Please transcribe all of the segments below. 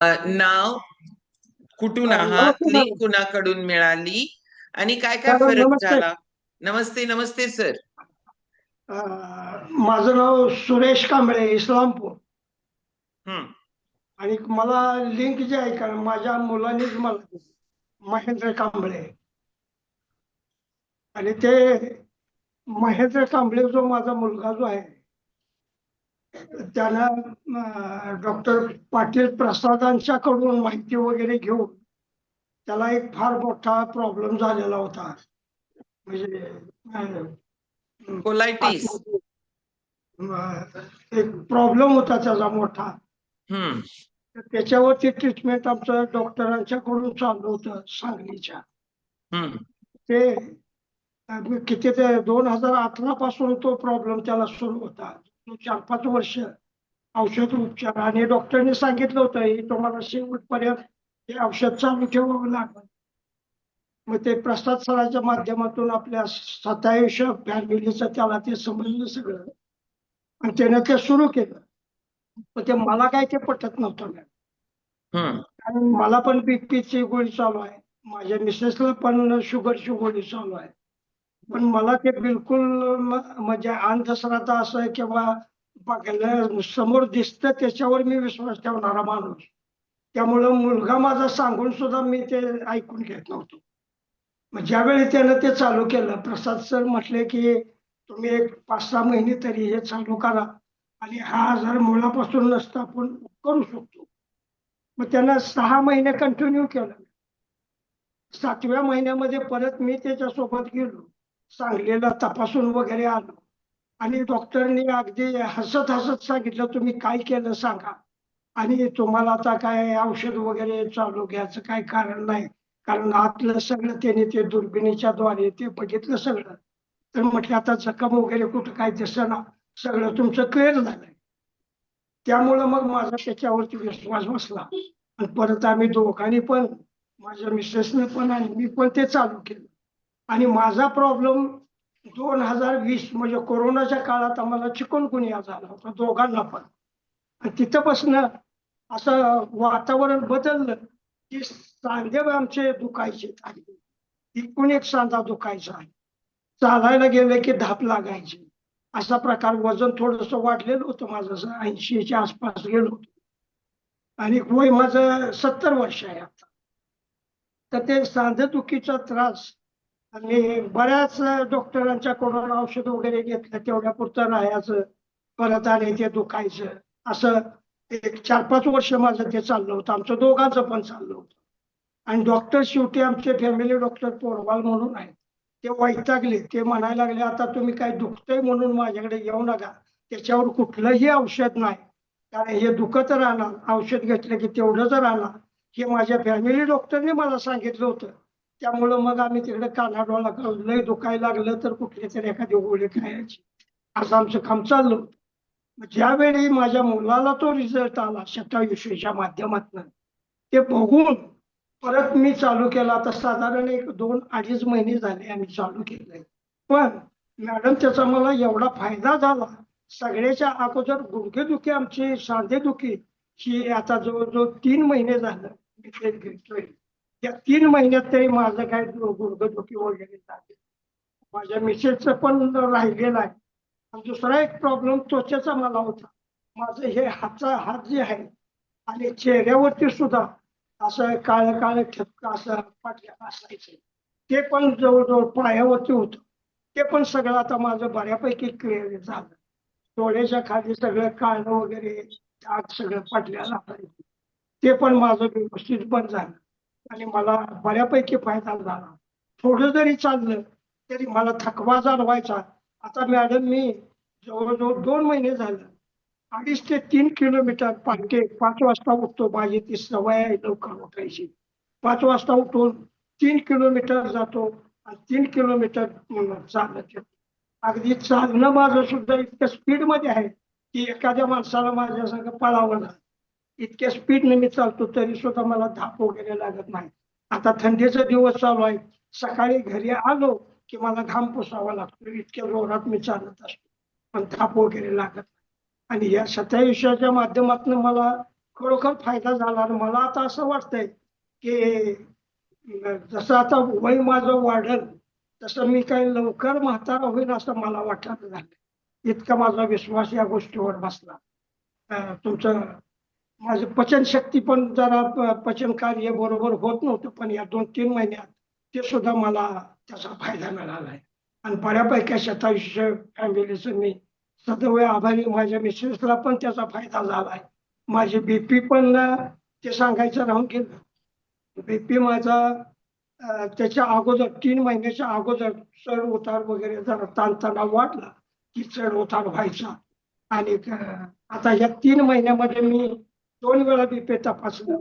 नाव, कुठून आहात, नमस्ते link madam. कुणाकडून मिळाली आणि काय काय मॅडम फरक नमस्ते. झाला? नमस्ते नमस्ते सर. माझं नाव सुरेश कांबळे, इस्लामपूर. हम्म. आणि मला लिंक जे आहे का माझ्या मुलांनीच मला दिली, महेंद्र कांबळे. आणि ते महेंद्र कांबळे जो माझा मुलगा जो आहे त्यानं डॉक्टर पाटील प्रसादांच्याकडून माहिती वगैरे घेऊन त्याला एक फार मोठा प्रॉब्लेम झालेला होता. म्हणजे कोलायटिस. आतमध्ये एक प्रॉब्लेम होता त्याचा मोठा. हम्म. तर त्याच्यावरती ट्रीटमेंट आमचं डॉक्टरांच्याकडून चालू होतं सांगलीच्या. हम्म. ते किती ते 2018 पासून तो प्रॉब्लेम त्याला सुरू होता. तो 4-5 वर्ष औषध उपचार आणि डॉक्टरने सांगितलं होतं की तुम्हाला शेवटपर्यंत हे औषध चालू ठेवावं लागेल. मग ते प्रसाद सराच्या माध्यमातून आपल्या 27 फॅमिलीचं त्याला ते समजलं सगळं आणि त्याने ते सुरू केलं. पण ते मला काय ते पटत नव्हतं. हम्म. कारण मला पण बीपीची गोळी चालू आहे, माझ्या मिसेसला पण शुगरची गोळी चालू आहे. पण मला ते बिलकुल म्हणजे अंधश्रद्धा असं किंवा बघायला समोर दिसतं त्याच्यावर मी विश्वास ठेवणारा माणूस. त्यामुळं मुलगा माझा सांगून सुद्धा मी ते ऐकून घेत नव्हतो. मग ज्यावेळी त्यानं ते चालू केलं, प्रसाद सर म्हटले की तुम्ही एक 5-6 महिने तरी हे चालू करा आणि हा आजार मुळापासून नसता आपण करू शकतो. मग त्यानं 6 महिने कंटिन्यू केलं. 7व्या महिन्यामध्ये परत मी त्याच्यासोबत गेलो, सांगलीला तपासून वगैरे आलो. आणि डॉक्टरनी अगदी हसत हसत सांगितलं तुम्ही काय केलं सांगा. आणि तुम्हाला आता काय औषध वगैरे चालू घ्यायचं काय कारण नाही, कारण आतलं सगळं त्याने ते दुर्बिणीच्या द्वारे ते बघितलं सगळं. तर म्हटलं आता जखम वगैरे कुठं काय दिसेना, सगळं तुमचं क्लिअर झालंय. त्यामुळं मग माझा त्याच्यावरती विश्वास बसला आणि परत आम्ही दोघांनी पण, माझ्या मिसेसने पण आणि मी पण ते चालू केलं. आणि माझा प्रॉब्लेम 2020 म्हणजे कोरोनाच्या काळात आम्हाला चिकनगुनिया झाला होता दोघांना पण. आणि तिथंपासनं असं वातावरण बदललं की सांधे आमचे दुखायचे आणि एकूण एक सांधा दुखायचा आहे. चालायला गेले की धाप लागायची. असा प्रकार, वजन थोडंसं वाढलेलं होतं माझं, 80च्या आसपास गेलो होतो. आणि वय माझं 70 वर्ष आहे आता. तर ते सांधेदुखीचा त्रास आणि बऱ्याच डॉक्टरांच्याकडून औषध वगैरे घेतलं, तेवढ्या पुरतं राहायचं, परत आणि ते दुखायचं. असं एक 4-5 वर्ष माझं ते चाललं होतं, आमचं दोघांचं पण चाललं होतं. आणि डॉक्टर शेवटी आमचे फॅमिली डॉक्टर पोरवाल म्हणून आहेत, ते वैतागले. ते म्हणायला लागले आता तुम्ही काय दुखतंय म्हणून माझ्याकडे येऊ नका, त्याच्यावर कुठलंही औषध नाही, कारण हे दुखत राहणार, औषध घेतलं की तेवढंच राहणार. हे माझ्या फॅमिली डॉक्टरने मला सांगितलं होतं. त्यामुळं मग आम्ही तिकडे कानाडोळा करून लय दुखायला लागलं तर कुठली तरी एखादी गोळी खायची, असं आमचं काम चाललं होतं. मग ज्यावेळी माझ्या मुलाला तो रिझल्ट आला 27च्या माध्यमातून, ते बघून परत मी चालू केला. आता साधारण एक 2-2.5 महिने झाले आम्ही चालू केलंय. पण मॅडम त्याचा मला एवढा फायदा झाला. सगळ्याच्या अगोदर गुडघेदुखी आमची सांधेदुखी ही आता जवळजवळ 3 महिने झालं मी ते घेतोय. त्या 3 महिन्यात तरी माझं काय गुडघेदुखी वगैरे झाली. माझ्या मिसेसचं पण राहिलेलं आहे. आणि दुसरा एक प्रॉब्लेम त्वचेचा मला होता. माझं हे हात जे आहे आणि चेहऱ्यावरती सुद्धा असं काळं काळं ठिपकं असं पडलेलं असायचं. ते पण जवळजवळ पायावरती होतं. ते पण सगळं आता माझं बऱ्यापैकी क्लिअर झालं. डोळ्याच्या खाली सगळं काळं वगैरे डाग सगळं पडलेलं असायचं. ते पण माझं व्यवस्थित बंद झालं आणि मला बऱ्यापैकी फायदा झाला. थोडं जरी चाललं तरी मला थकवा जाणवायचा. आता मॅडम मी जवळजवळ 2 महिने झालं 2.5 ते 3 किलोमीटर पहाटे 5 वाजता उठतो. माझी ती सवय आहे लवकर उठायची. 5 वाजता उठून 3 किलोमीटर जातो आणि 3 किलोमीटर चालत येतो. अगदी चालणं माझं सुद्धा इतकं स्पीडमध्ये आहे की एखाद्या माणसाला माझ्या संग पळावं लागतं. इतक्या स्पीडने मी चालतो तरी सुद्धा मला धाप वगैरे लागत नाही. आता थंडीचा दिवस चालू आहे, सकाळी घरी आलो की मला घाम पुसावा लागतो, इतक्या जोरात मी चालत असतो, पण धाप वगैरे लागत नाही. आणि या 27च्या माध्यमातून मला खरोखर फायदा झाला. आणि मला आता असं वाटतंय की जसं आता वय माझं वाढेल तसं मी काही लवकर म्हातारा होईल असं मला वाटत झालं. इतका माझा विश्वास या गोष्टीवर बसला. तुमचं माझं पचनशक्ती पण जरा पचन कार्य बरोबर होत नव्हतं, पण या 2-3 महिन्यात ते सुद्धा मला त्याचा फायदा मिळाला आहे. आणि बऱ्यापैकी शतायुष्य फॅमिलीचं मी सदैव आभारी. माझ्या मिसेसला पण त्याचा फायदा झाला आहे. माझे बीपी पण ते सांगायचं राहून गेलं. बीपी माझा त्याच्या अगोदर 3 महिन्याच्या अगोदर चढ उतार वगैरे जरा ताणतणाव वाढला की चढ उतार व्हायचा. आणि आता या 3 महिन्यामध्ये मी 2 वेळा बीपी तपासलं,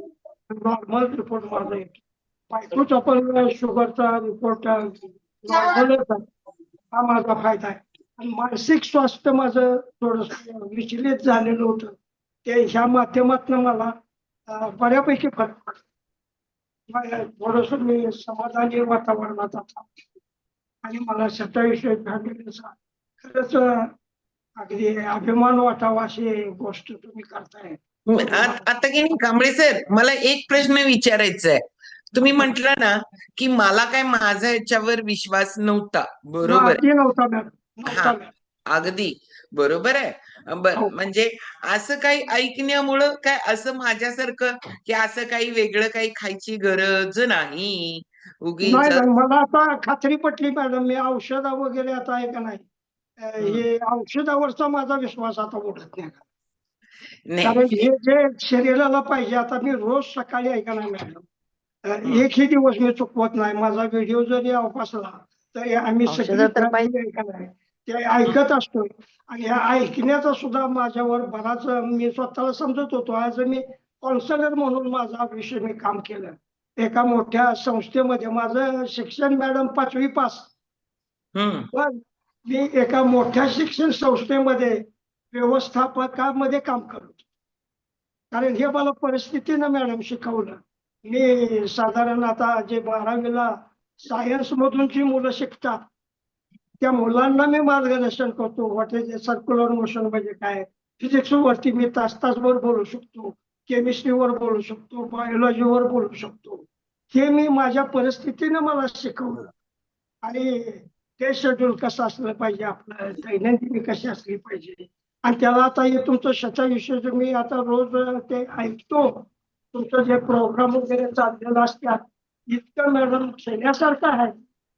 नॉर्मल रिपोर्ट माझा येतो. बायकोचा पण शुगरचा रिपोर्ट नॉर्मलच आहे. हा माझा फायदा आहे. आणि मानसिक स्वास्थ्य माझं थोडस विचलित झालेलं होतं, ते ह्या माध्यमातून मला बऱ्यापैकी फरक पडला. थोडस मी समाधानी वातावरणात आता. आणि मला 27 फॅमिलीचा खरंच अगदी अभिमान वाटावा अशी गोष्ट तुम्ही करताय. आता की नाही कांबळे सर, मला एक प्रश्न विचारायचा आहे. तुम्ही म्हटलं ना की मला काय माझा याच्यावर विश्वास नव्हता, बरोबर आहे? ते नव्हता मॅडम, हा, नव्हता मॅडम. अगदी बरोबर आहे. हो. म्हणजे असं काही ऐकण्यामुळं काय असं माझ्यासारखं की असं काही वेगळं काही खायची गरज नाही उगीच. नाही नाही, मला आता खात्री पटली मॅडम. मी औषधा वगैरे आता आहे का नाही, हे औषधावरचा माझा विश्वास आता उडत नाही. कारण नाही. हे जे शरीराला पाहिजे, आता मी रोज सकाळी आहे का नाही मॅडम, एकही दिवस मी चुकवत नाही. माझा व्हिडिओ जरी असला तरी आम्ही सगळी फॅमिली आहे का नाही ते ऐकत असतो. आणि ह्या ऐकण्याचा सुद्धा माझ्यावर बराच, मी स्वतःला समजत होतो. आज मी कॉन्सलर म्हणून माझा विषय मी काम केलं एका मोठ्या संस्थेमध्ये. माझं शिक्षण मॅडम 5वी पास. हम्म. पण मी एका मोठ्या शिक्षण संस्थेमध्ये व्यवस्थापकामध्ये काम करतो. कारण हे मला परिस्थितीनं मॅडम शिकवलं. मी साधारण आता जे 12वीला सायन्स मधून जी मुलं शिकतात त्या मुलांना मी मार्गदर्शन करतो. व्हॉट इज सर्क्युलर मोशन म्हणजे काय, फिजिक्स वरती मी तास तासभर बोलू शकतो, केमिस्ट्रीवर बोलू शकतो, बायोलॉजीवर बोलू शकतो. हे मी माझ्या परिस्थितीनं मला शिकवलं. आणि ते शेड्यूल कसं असलं पाहिजे, आपलं दैनंदिनी कशी असली पाहिजे. आणि त्याला आता हे तुमचं 27 मी आता रोज ते ऐकतो. तुमचं जे प्रोग्राम वगैरे चाललेलं असतात, इतकं मॅडम खेळण्यासारखं आहे.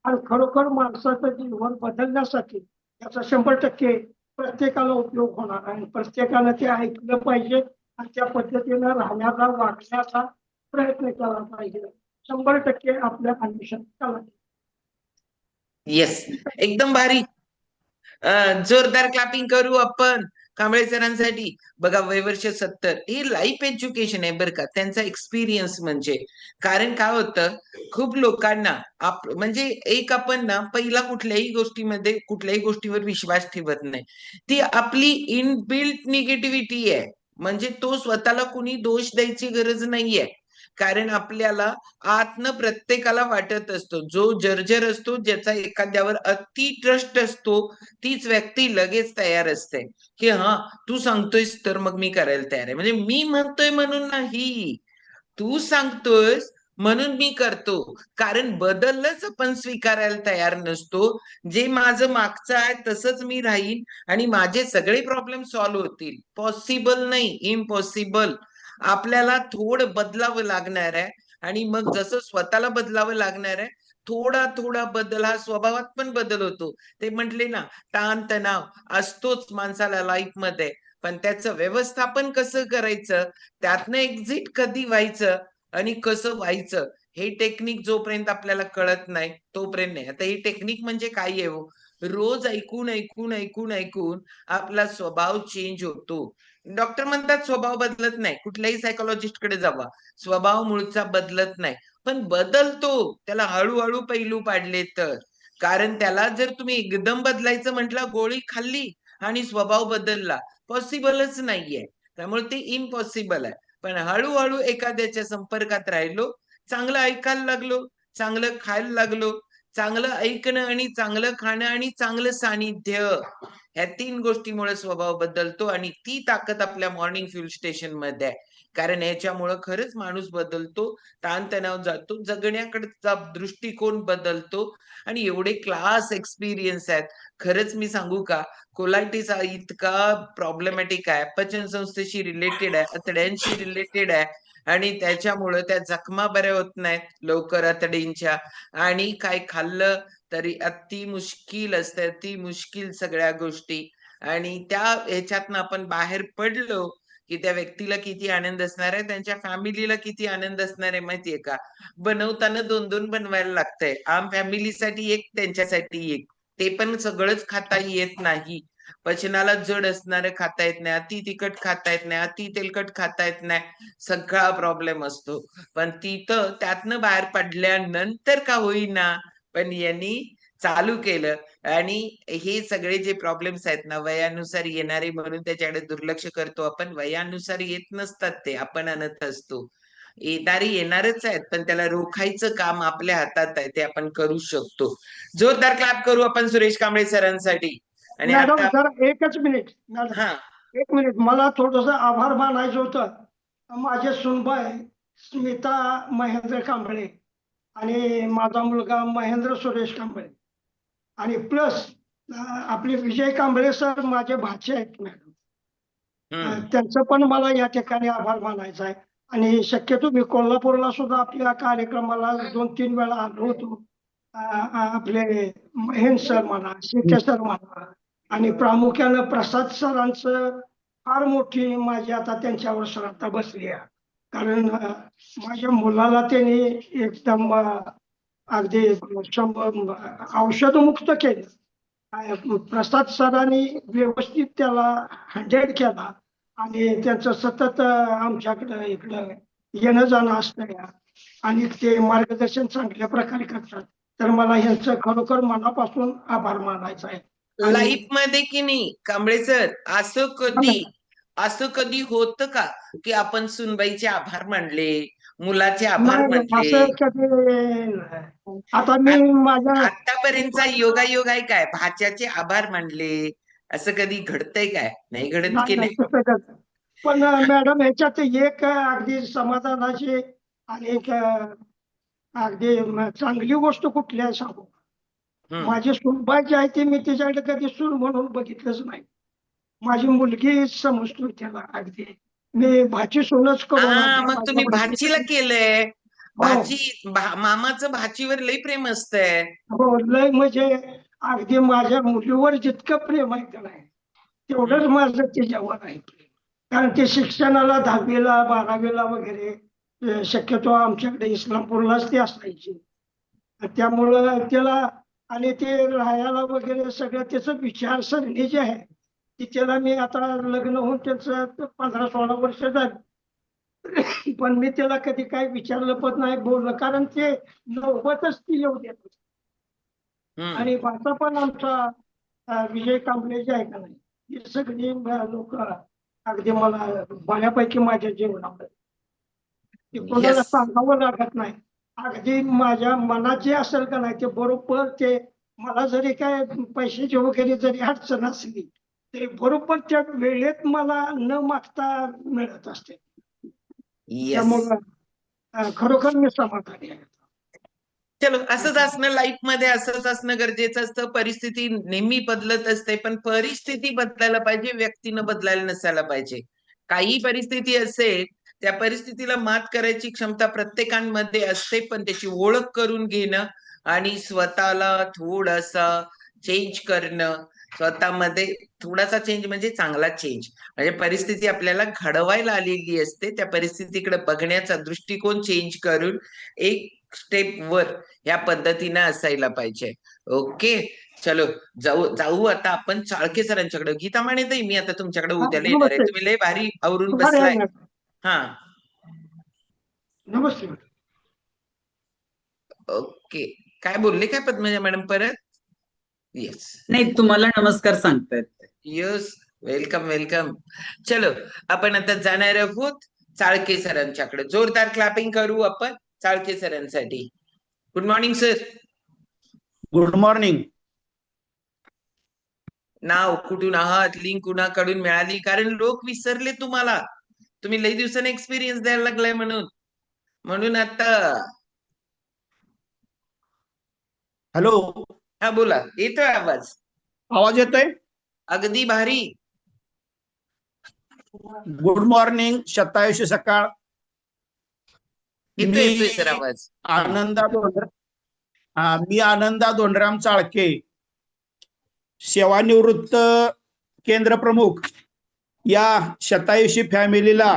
आणि खरोखर माणसाचं जीवन बदलण्यासाठी याचा 100% प्रत्येकाला उपयोग होणार आहे. प्रत्येकानं ते ऐकलं पाहिजे आणि त्या पद्धतीनं राहण्याचा, वागण्याचा प्रयत्न केला पाहिजे. 100% आपल्या आयुष्यात केला. येस, एकदम भारी. जोरदार क्लॅपिंग करू आपण कांबळे सरांसाठी. बघा, वयवर्ष 70 ही लाईफ एज्युकेशन आहे बरं का, त्यांचा एक्सपिरियन्स म्हणजे. कारण काय होतं, खूप लोकांना म्हणजे एक आपण ना पहिला कुठल्याही गोष्टीमध्ये कुठल्याही गोष्टीवर विश्वास ठेवत नाही. ती आपली इनबिल्ट निगेटिव्हिटी आहे. म्हणजे तो स्वतःला कुणी दोष द्यायची गरज नाहीये. कारण आपल्याला आतनं प्रत्येकाला वाटत असतो, जो जर्जर असतो, ज्याचा एखाद्यावर अति ट्रस्ट असतो, तीच व्यक्ती लगेच तयार असते की हा, तू सांगतोयस तर मग मी करायला तयार आहे. म्हणजे मी म्हणतोय म्हणून नाही, तू सांगतोयस म्हणून मी करतो. कारण बदलच आपण स्वीकारायला तयार नसतो. जे माझं मागचं आहे तसंच मी राहीन आणि माझे सगळे प्रॉब्लेम सॉल्व्ह होतील. पॉसिबल नाही, इम्पॉसिबल. आपल्याला थोडं बदलावं लागणार आहे. आणि मग जसं स्वतःला बदलावं लागणार आहे, थोडा थोडा बदल हा स्वभावात पण बदल होतो. ते म्हटले ना, ताण तणाव असतोच माणसाला लाईफ मध्ये, पण त्याचं व्यवस्थापन कसं करायचं, त्यातनं एक्झिट कधी व्हायचं आणि कसं व्हायचं, हे टेक्निक जोपर्यंत आपल्याला कळत नाही तोपर्यंत नाही. आता ही टेक्निक म्हणजे काय आहे हो, रोज ऐकून ऐकून ऐकून ऐकून आपला स्वभाव चेंज होतो. डॉक्टर म्हणतात स्वभाव बदलत नाही, कुठल्याही सायकोलॉजिस्ट कडे जावा, स्वभाव मूळचा बदलत नाही. पण बदलतो, त्याला हळूहळू पैलू पाडले तर. कारण त्याला जर तुम्ही एकदम बदलायचं म्हटलं, गोळी खाल्ली आणि स्वभाव बदलला, पॉसिबलच नाहीये. त्यामुळे ते इम्पॉसिबल आहे. पण हळूहळू एखाद्याच्या संपर्कात राहिलो, चांगलं ऐकायला लागलो, चांगलं खायला लागलो, चांगलं ऐकणं आणि चांगलं खाणं आणि चांगलं सानिध्य, ह्या 3 गोष्टीमुळे स्वभाव बदलतो. आणि ती ताकद आपल्या मॉर्निंग फ्युल स्टेशन मध्ये आहे. कारण याच्यामुळं खरंच माणूस बदलतो, ताणतणाव जातो, जगण्याकडचा दृष्टिकोन बदलतो आणि एवढे क्लास एक्सपिरियन्स आहेत. खरंच मी सांगू का, कोलायटिस हा इतका प्रॉब्लेमॅटिक आहे, पचन संस्थेशी रिलेटेड आहे, आतड्यांशी रिलेटेड आहे आणि त्याच्यामुळं त्या जखमा बऱ्या होत नाहीत लवकर आतडींच्या आणि काय खाल्लं तरी अति मुश्किल असते, अति मुश्किल सगळ्या गोष्टी आणि त्या ह्याच्यातनं आपण बाहेर पडलो की त्या व्यक्तीला किती आनंद असणार आहे, त्यांच्या फॅमिलीला किती आनंद असणार आहे माहितीये का? बनवताना 2-2 बनवायला लागतंय. फॅमिलीसाठी एक, त्यांच्यासाठी एक. ते पण सगळंच खाता येत नाही. पचनाला जड असणारं खाता येत नाही, अति तिखट खाता येत नाही, अति तेलकट खाता येत नाही. सगळा प्रॉब्लेम असतो. पण तिथं त्यातनं बाहेर पडल्यानंतर का होईना, पण यांनी चालू केलं आणि हे सगळे जे प्रॉब्लेम्स आहेत ना, वयानुसार येणारे म्हणून त्याच्याकडे दुर्लक्ष करतो आपण. वयानुसार येत नसतात ते, आपण आणत असतो. येणारे येणारच आहेत, पण त्याला रोखायचं काम आपल्या हातात आहे, ते आपण करू शकतो. जोरदार क्लॅप करू आपण सुरेश कांबळे सरांसाठी. आणि मॅडम आता जरा एकच मिनिट मॅडम, हा 1 मिनिट मला थोडस आभार मानायचं होतं. माझे सुनबाई स्मिता महेंद्र कांबळे आणि माझा मुलगा महेंद्र सुरेश कांबळे आणि प्लस आपले विजय कांबळे सर माझे भाचे आहेत मॅडम. हम्म त्यांचं पण मला या ठिकाणी आभार मानायचा आहे. आणि शक्यतो मी कोल्हापूरला सुद्धा आपल्या कार्यक्रमाला 2-3 वेळा आलो होतो. आपले महेंद्र सर म्हणा, शेट्टे सर म्हणा आणि प्रामुख्यानं प्रसाद सरांचं फार मोठी माझी आता त्यांच्यावर श्रद्धा बसली आहे. कारण माझ्या मुलाला त्यांनी एकदम अगदी औषधमुक्त केलं. प्रसाद सरांनी व्यवस्थित त्याला हँडल केला आणि त्यांचं सतत आमच्याकडं इकडं येणं जाणं असतं आणि ते मार्गदर्शन चांगल्या प्रकारे करतात. तर मला ह्यांचं खरोखर मनापासून आभार मानायचा आहे. आणि लाईफ मध्ये की नाही कांबळे सर, असं कधी होतं का की आपण सुनबाईचे आभार मानले, मुलाचे आभार नाही मानले? असं कधी नाही. आता मी माझ्या आतापर्यंतचा योगायोग आहे काय, भाच्याचे आभार मानले, असं कधी घडतंय काय? नाही घडत नाही की नाही नाही? तसं करत. पण मॅडम ह्याच्यात एक अगदी समाधानाची आणि एक अगदी चांगली गोष्ट कुठली आहे सांगू. हम्म. माझी सूनबाई जी आहे ती मी तिच्याकडे कधी सून म्हणून बघितलंच नाही. माझी मुलगी समजतो त्याला अगदी. मी भाची सूनच करून हा, अगदी मग माझ्या तुम्ही भाचीला बहिणीची. केलंय. हो मामाचं भाचीवर लई प्रेम असतंय. हो लय म्हणजे अगदी माझ्या मुलीवर जितकं प्रेम आहे का नाही तेवढंच हम्म. माझं तिच्यावर आहे प्रेम. कारण ते शिक्षणाला 10वीला 12वीला वगैरे शक्यतो आमच्याकडे इस्लामपूरलाच ती असायची. त्यामुळं त्याला आणि ते राहायला वगैरे सगळं त्याचं विचारसरणी जी आहे ती त्याला मी आता लग्न होऊन त्याचं 15-16 वर्ष झाली. पण मी त्याला कधी काही विचारलं पण नाही बोललं कारण ते नव्वतच ती येऊ देत होती. हम्म. आणि भाचा पण आमचा विजय कांबळे जे आहे का नाही हे सगळी लोक अगदी मला बऱ्यापैकी माझ्या जीवनामध्ये ते कोणाला यस. सांगावं लागत नाही. अगदी माझ्या मनात जे असेल का नाही ते बरोबर ते मला जरी काय पैशाची वगैरे जरी अडचण असली तरी बरोबर त्या वेळेत मला न मागता मिळत असते. यस. त्यामुळं खरोखर मी समाधानी आहे. चलो, असंच असणं लाईफ मध्ये, असंच असणं गरजेचं असतं. परिस्थिती नेहमी बदलत असते, पण परिस्थिती बदलायला पाहिजे, व्यक्तीनं बदलायला नसायला पाहिजे. काही परिस्थिती असेल, त्या परिस्थितीला मात करायची क्षमता प्रत्येकांमध्ये असते, पण त्याची ओळख करून घेणं आणि स्वतःला थोडंसं चेंज करणं, स्वतःमध्ये थोडासा चेंज म्हणजे चांगला चेंज. म्हणजे परिस्थिती आपल्याला घडवायला आलेली असते, त्या परिस्थितीकडे बघण्याचा दृष्टिकोन चेंज करून एक स्टेप वर या पद्धतीनं असायला पाहिजे. ओके, चलो जाऊ जाऊ आता आपण चाळके सरांच्याकडे. गीता माने ताई, मी आता तुमच्याकडे हा, उद्याला येणार आहे, नमस्ते. तुम्ही लय भारी आवरून बरं आहे बसलाय. मॅडम. हा, नमस्ते मॅडम. ओके. काय बोलले काय पद्मजा मॅडम परत? येस. नाही, तुम्हाला नमस्कार सांगतायत. Yes, welcome welcome. चलो, आपण आता जाणार आहोत चाळके सरांच्याकडे. जोरदार क्लॅपिंग करू आपण चाळके सरांसाठी. Good morning sir. Good morning. नाव कुठून आहात, लिंक कुणाकडून मिळाली, कारण लोक विसरले तुम्हाला. तुम्ही लई दिवसाने एक्सपिरियन्स द्यायला लागलाय म्हणून म्हणून आता हॅलो, हा बोला, येतोय आवाज? आवाज येतोय? अगदी भारी. गुड मॉर्निंग, शतायुषी सकाळ. येतोय सर मी आवाज. आनंदा दोंडर मी आनंदा दोंडराम चाळके, सेवानिवृत्त केंद्र प्रमुख या शतायुषी फॅमिलीला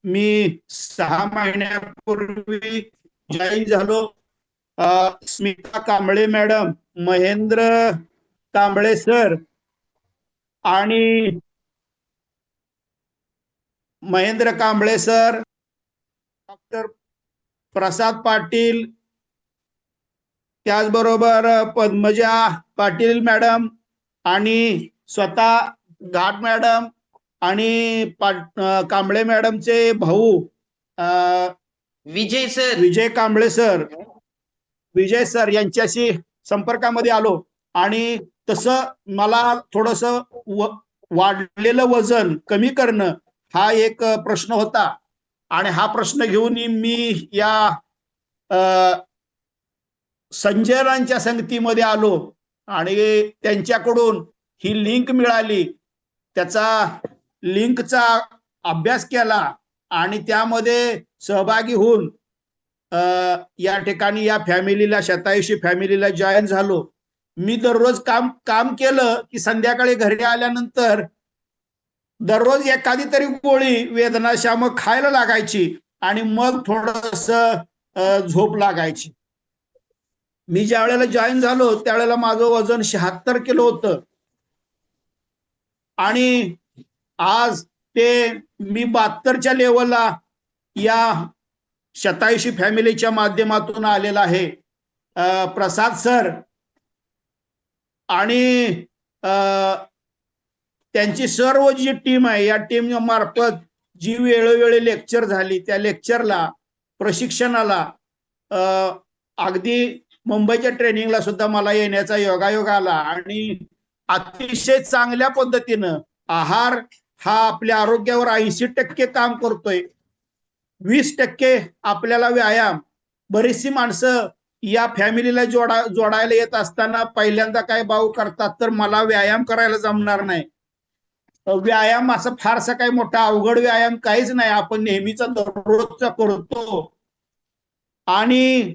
मी 6 महिन्यापूर्वी जॉईन झालो. स्मिता कांबळे मॅडम, महेंद्र कांबळे सर आणि महेंद्र कांबळे सर, डॉक्टर प्रसाद पाटील, त्याचबरोबर पद्मजा पाटील मॅडम आणि स्वतः घाट मॅडम आणि कांबळे मॅडमचे भाऊ विजय सर. विजय सर यांच्याशी संपर्कामध्ये आलो आणि तसं मला थोडस वाढलेलं वजन कमी करणं हा एक प्रश्न होता आणि हा प्रश्न घेऊन मी या संजयरांच्या संगतीमध्ये आलो आणि त्यांच्याकडून ही लिंक मिळाली. त्याचा लिंकचा अभ्यास केला आणि त्यामध्ये सहभागी होऊन या ठिकाणी या फॅमिलीला, शतायुषी फॅमिलीला जॉईन झालो. मी दररोज काम केलं की संध्याकाळी घरी आल्यानंतर दररोज एखादी तरी गोळी वेदनाशामक खायला लागायची आणि मग थोडस झोप लागायची. मी ज्या वेळेला जॉईन झालो त्यावेळेला माझं वजन 76 किलो होतं आणि आज ते मी 72च्या लेवलला या शतायुषी फॅमिलीच्या माध्यमातून आलेला आहे. प्रसाद सर आणि त्यांची सर्व जी टीम आहे या टीम मार्फत जी वेळोवेळी लेक्चर झाली त्या लेक्चरला, प्रशिक्षणाला, अगदी मुंबईच्या ट्रेनिंगला सुद्धा मला येण्याचा योगायोग आला आणि अतिशय चांगल्या पद्धतीनं आहार हा आपल्या आरोग्यावर 80% काम करतोय. 20% आपल्याला व्यायाम. बरीचशी माणसं या फॅमिलीला जोडायला येत असताना पहिल्यांदा काय भाऊ करतात, तर मला व्यायाम करायला जमणार नाही. व्यायाम असं फारसा काही मोठा अवघड व्यायाम काहीच नाही, आपण नेहमीचा दररोजचा करतो. आणि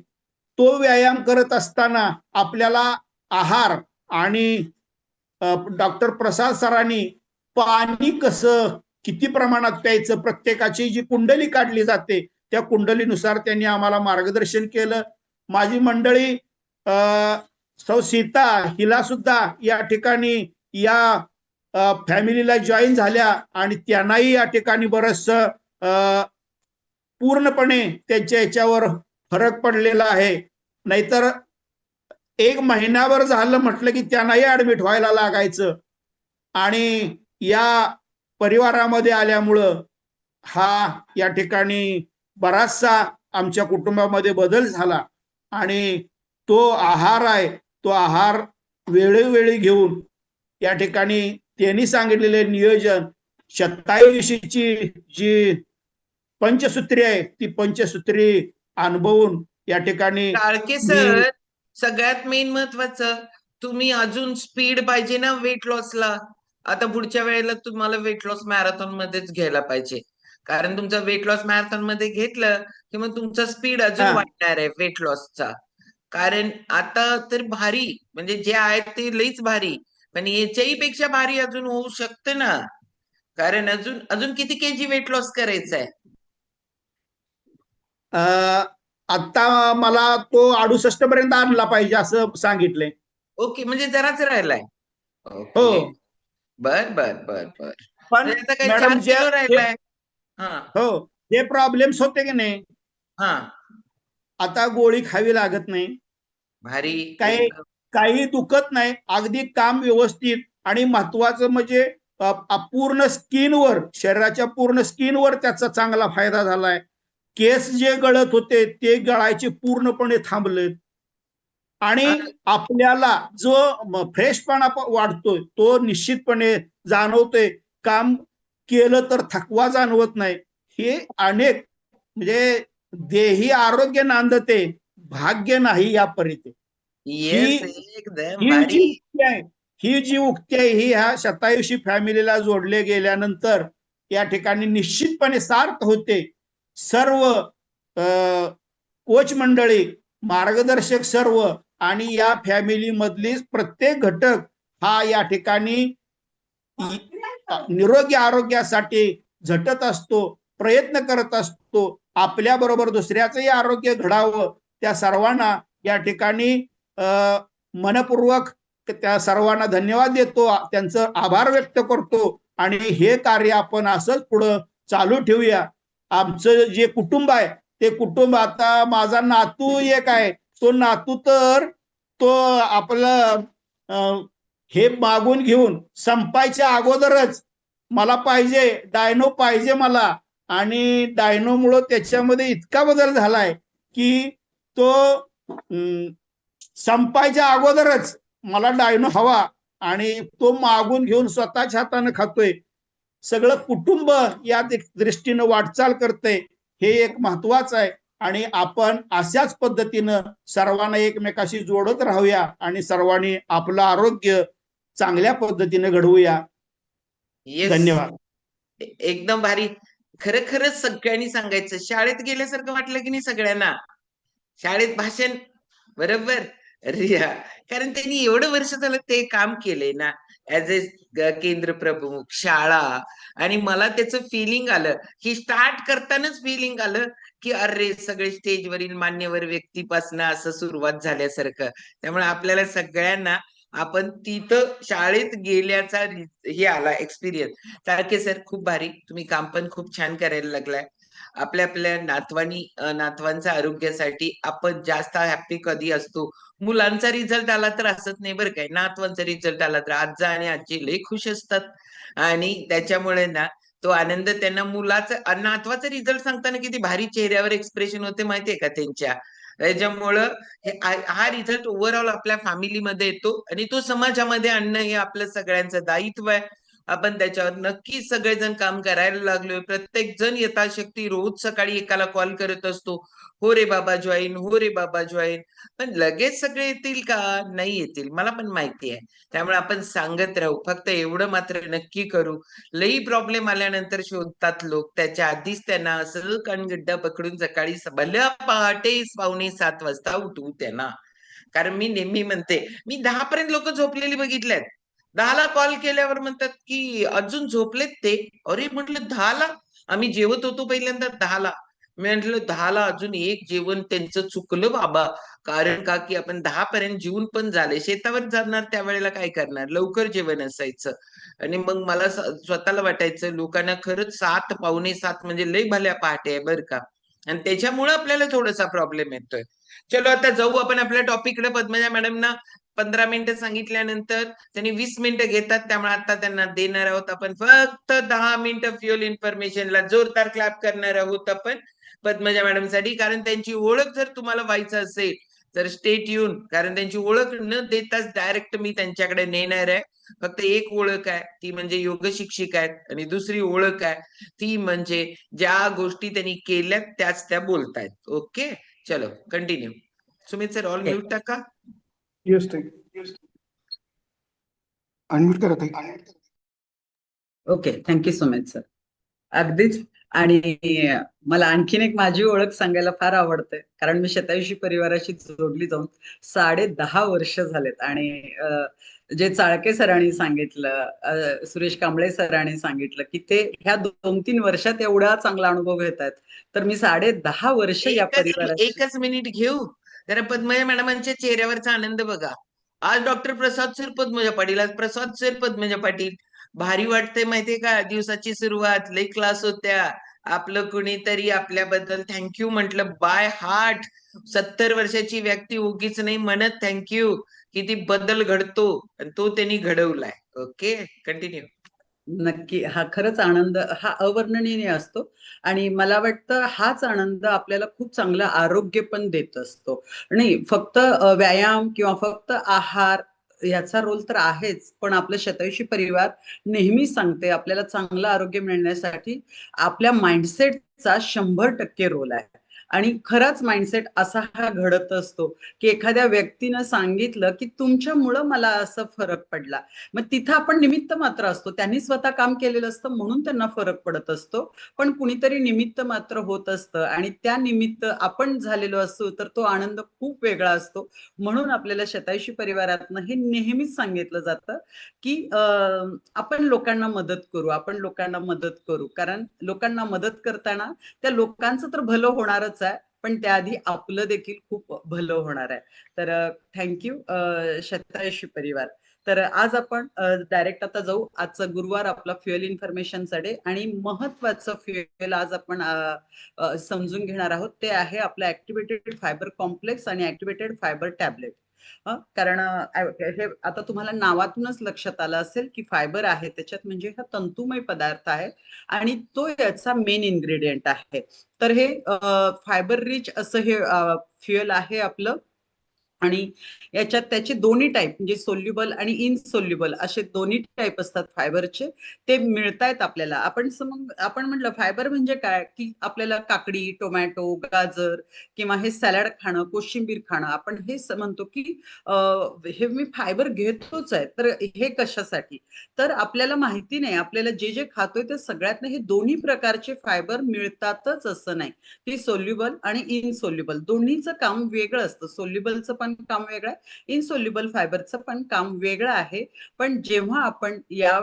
तो व्यायाम करत असताना आपल्याला आहार आणि डॉक्टर प्रसाद सरांनी पाणी कसं किती प्रमाणात प्यायचं, प्रत्येकाची जी कुंडली काढली जाते त्या कुंडलीनुसार त्यांनी आम्हाला मार्गदर्शन केलं. माझी मंडळी सौ सीता हिला सुद्धा या ठिकाणी या फॅमिलीला जॉईन झाल्या आणि त्यांनाही या ठिकाणी बरंच पूर्णपणे त्यांच्या याच्यावर फरक पडलेला आहे. नाहीतर 1 महिनाभर झालं म्हटलं की त्यांनाही ऍडमिट व्हायला लागायचं. आणि या परिवारामध्ये आल्यामुळं हा या ठिकाणी बराचसा आमच्या कुटुंबामध्ये बदल झाला आणि तो आहार आहे, तो आहार वेळोवेळी घेऊन या ठिकाणी त्यांनी सांगितलेले नियोजन, शतायुषीची जी पंचसूत्री आहे ती पंचसूत्री अनुभवून या ठिकाणी काळके सर, सगळ्यात मेन महत्वाचं, तुम्ही अजून स्पीड पाहिजे ना वेट लॉसला. आता पुढच्या वेळेला तुम्हाला वेट लॉस मॅरेथॉन मध्येच घ्यायला पाहिजे, कारण तुमचा वेट लॉस मॅरेथॉन मध्ये घेतलं की मग तुमचा स्पीड अजून वाढणार आहे वेट लॉसचा. कारण आता तर भारी, म्हणजे जे आहे ते लईच भारी, पण याच्याही पेक्षा भारी अजून होऊ शकतं ना. कारण अजून अजून किती केजी वेट लॉस करायचा आहे? आता मला तो 68 पर्यंत आणला पाहिजे असं सांगितलंय. ओके, म्हणजे जराच राहिलाय. हो, ओके, बर बर बर बर. पण म्हणजे आता काही मॅडम 4 किलो राहिलाय. हा हो, जे प्रॉब्लेम्स होते की नाही, हा, आता गोळी खावी लागत नाही, भारी काही एकदम. काही दुखत नाही, अगदी काम व्यवस्थित. आणि महत्वाचं म्हणजे पूर्ण स्किनवर, शरीराच्या पूर्ण स्किनवर त्याचा चांगला फायदा झालाय. केस जे गळत होते ते गळायचे पूर्णपणे थांबले आणि आपल्याला जो फ्रेशपणा वाढतोय तो निश्चितपणे जाणवतोय. काम केलं तर थकवा जाणवत नाही. हे अनेक म्हणजे देही आरोग्य नांदते भाग्य नाही या परिते. येस, ही एकदम ही जी भारी. उक्ती आहे ही जी उक्ती आहे ही ह्या शतायुषी फॅमिलीला जोडले गेल्यानंतर या ठिकाणी निश्चितपणे सार्थ होते. सर्व कोच मंडळी, मार्गदर्शक सर्व आणि या फॅमिली मधली प्रत्येक घटक हा या ठिकाणी निरोगी आरोग्यासाठी झटत असतो, प्रयत्न करत असतो. आपल्या बरोबर दुसऱ्याचंही आरोग्य घडावं त्या सर्वांना या ठिकाणी मनपूर्वक त्या सर्वांना धन्यवाद देतो, त्यांचं आभार व्यक्त करतो आणि हे कार्य आपण असंच पुढं चालू ठेवूया. आमचं जे कुटुंब आहे ते कुटुंब, आता माझा नातू एक आहे, तो नातू तर तो आपलं हे मागून घेऊन संपायच्या अगोदरच मला पाहिजे डायनो पाहिजे मला, आणि डायनोमुळं त्याच्यामध्ये इतका बदल झालाय की तो संपायच्या अगोदरच मला डायनो हवा आणि तो मागून घेऊन स्वतःच्या हाताने खातोय. सगळं कुटुंब या दृष्टीनं वाटचाल करतंय, हे एक महत्वाचं आहे. आणि आपण अशाच पद्धतीनं सर्वांना एकमेकाशी जोडत राहूया आणि सर्वांनी आपलं आरोग्य चांगल्या पद्धतीने घडवूया. येस, धन्यवाद. एकदम भारी. खरंच सगळ्यांनी सांगायचं. शाळेत गेल्यासारखं वाटलं की नाही सगळ्यांना? शाळेत भाषण बरोबर. रिया, कारण त्यांनी एवढं वर्ष झालं ते काम केलंय ना ऍज ए केंद्र प्रमुख शाळा. आणि मला त्याचं फिलिंग आलं की स्टार्ट करतानाच फिलिंग आलं की अरे सगळे स्टेजवरील मान्यवर व्यक्तीपासनं असं सुरुवात झाल्यासारखं. त्यामुळे आपल्याला सगळ्यांना आपण तिथं शाळेत गेल्याचा हे आला एक्सपिरियन्स. सारखे सर खूप भारी, तुम्ही काम पण खूप छान करायला लागलाय. आपल्या नातवांच्या आरोग्यासाठी आपण जास्त हॅप्पी कधी असतो, मुलांचा रिझल्ट आला तर असत नाही बरं काय, नातवांचा रिझल्ट आला तर आजा आणि आजी लय खुश असतात. आणि त्याच्यामुळे ना तो आनंद त्यांना मुलाचा नातवाचा रिझल्ट सांगताना किती भारी चेहऱ्यावर एक्सप्रेशन होते माहितीये का त्यांच्या. त्याच्यामुळं हा रिझल्ट ओव्हरऑल आपल्या फॅमिलीमध्ये येतो आणि तो समाजामध्ये आणणं हे आपलं सगळ्यांचं दायित्व आहे. आपण त्याच्यावर नक्कीच सगळेजण काम करायला लागलोय. प्रत्येक जण यथाशक्ती रोज सकाळी एकाला कॉल करत असतो, हो रे बाबा जॉईन, हो रे बाबा जॉईन. पण लगेच सगळे येतील का? नाही येतील, मला पण माहिती आहे. त्यामुळे आपण सांगत राहू. फक्त एवढं मात्र नक्की करू, लई प्रॉब्लेम आल्यानंतर शोधतात लोक, त्याच्या आधीच त्यांना असं कणगड्डा पकडून सकाळी भल्या पहाटे 6:45 वाजता उठवू त्यांना. कारण मी नेहमी म्हणते, मी 10 पर्यंत लोक झोपलेली बघितल्यात. 10ला कॉल केल्यावर म्हणतात की अजून झोपलेत ते. अरे म्हटलं 10ला? आम्ही जेवत होतो पहिल्यांदा 10ला. मी म्हटलं 10ला अजून एक जेवण त्यांचं चुकलं बाबा. कारण का की आपण 10 पर्यंत जेवून पण झाले, शेतावर जाणार त्यावेळेला काय करणार, लवकर जेवण असायचं. आणि मग मला स्वतःला वाटायचं लोकांना खरंच 7 पावणे 7 म्हणजे लय भल्या पहाटे आहे बरं का. आणि त्याच्यामुळे आपल्याला थोडासा प्रॉब्लेम येतोय. चलो आता जाऊ आपण आपल्या टॉपिककडे. पद्मजा मॅडमना 15 मिनिटं सांगितल्यानंतर त्यांनी 20 मिनिटं घेतात, त्यामुळे आता त्यांना देणार आहोत आपण फक्त 10 मिनिटं फ्युअल इन्फॉर्मेशनला. जोरदार क्लॅप करणार आहोत आपण पद्मजा मॅडमसाठी. कारण त्यांची ओळख जर तुम्हाला व्हायचं असेल तर स्टेट येऊन, कारण त्यांची ओळख न देताच डायरेक्ट मी त्यांच्याकडे नेणार आहे. फक्त एक ओळख आहे ती म्हणजे योग शिक्षिका आहेत, आणि दुसरी ओळख आहे ती म्हणजे ज्या गोष्टी त्यांनी केल्यात त्याच त्या बोलतायत. ओके, चलो continue. Sumit sir all mute टाका. येस ताई. अनम्यूट करा ताई. Okay, thank you Sumit sir. अगदीच. आणि मला आणखीन एक माझी ओळख सांगायला फार आवडते, कारण मी शतायुषी परिवाराशी जोडली जाऊन 10.5 वर्ष झालेत. आणि जे चाळके सरांनी सांगितलं, सुरेश कांबळे सरांनी सांगितलं की ते ह्या 2-3 वर्षात एवढा चांगला अनुभव घेत आहेत, तर मी 10.5 वर्ष या परिवाराशी. एकच मिनिट घेऊ जरा. पद्मजा मॅडमांच्या चेहऱ्यावरचा आनंद बघा. आज डॉक्टर प्रसाद सर पद्मजा पाटील, आज प्रसाद सर पद्मजा पाटील. भारी वाटतंय माहितीये का? दिवसाची सुरुवात लई क्लास होत्या. आपलं कुणीतरी आपल्याबद्दल थँक्यू म्हटलं बाय हार्ट. 70 वर्षाची व्यक्ती उगीच नाही म्हणत थँक्यू. किती बदल घडतो आणि तो त्यांनी घडवलाय. Okay, continue. नक्की. हा खरंच आनंद हा अवर्णनीय असतो. आणि मला वाटतं हाच आनंद आपल्याला खूप चांगलं आरोग्य पण देत असतो. नाही फक्त व्यायाम किंवा फक्त आहार याचा रोल तर आहेच, पण आपलं शतायुषी परिवार नेहमी सांगते आपल्याला चांगलं आरोग्य मिळण्यासाठी आपल्या माइंडसेटचा 100% रोल आहे. आणि खराच माइंडसेट असा हा घडत असतो की एखाद्या व्यक्तीनं सांगितलं की तुमच्यामुळं मला असं फरक पडला, मग तिथं आपण निमित्त मात्र असतो. त्यांनी स्वतः काम केलेलं असतं म्हणून त्यांना फरक पडत असतो, पण कुणीतरी निमित्त मात्र होत असतं आणि त्या निमित्त आपण झालेलो असतो तर तो आनंद खूप वेगळा असतो. म्हणून आपल्याला शतायुषी परिवारातनं हे नेहमीच सांगितलं जातं की आपण लोकांना मदत करू, आपण लोकांना मदत करू, कारण लोकांना मदत करताना त्या लोकांचं तर भलं होणारच आहे, पण त्याआधी आपलं देखील खूप भलं होणार आहे. तर थँक्यू शतायुषी परिवार. तर आज आपण डायरेक्ट आता जाऊ. आजचा गुरुवार आपला फ्युएल इन्फॉर्मेशनचा डे आणि महत्वाचं फ्युएल आज आपण समजून घेणार आहोत. ते आहे आपलं ऍक्टिव्हेटेड फायबर कॉम्प्लेक्स आणि ऍक्टिव्हेटेड फायबर टॅबलेट. कारण हे आता तुम्हाला नावातूनच लक्षात आलं असेल की फायबर आहे त्याच्यात, म्हणजे हा तंतुमय पदार्थ आहे आणि तो याचा मेन इन्ग्रेडियंट आहे. तर हे फायबर रिच असं हे फ्युएल आहे आपलं. आणि याच्यात त्याचे दोन्ही टाईप म्हणजे सोल्युबल आणि इनसोल्युबल असे दोन्ही टाईप असतात फायबरचे. ते मिळतायत आपल्याला. आपण म्हटलं फायबर म्हणजे काय, की आपल्याला काकडी, टोमॅटो, गाजर किंवा हे सॅलड खाणं, कोशिंबीर खाणं, आपण हे म्हणतो की हे मी फायबर घेतोच आहे. तर हे कशासाठी, तर आपल्याला माहिती नाही, आपल्याला जे जे खातोय ते सगळ्यातनं हे दोन्ही प्रकारचे फायबर मिळतातच असं नाही. ती सोल्युबल आणि इनसोल्युबल दोन्हीचं काम वेगळं असतं. सोल्युबलचं पण काम वेगळं आहे, इनसोल्युबल फायबरचं पण काम वेगळं आहे. पण जेव्हा आपण या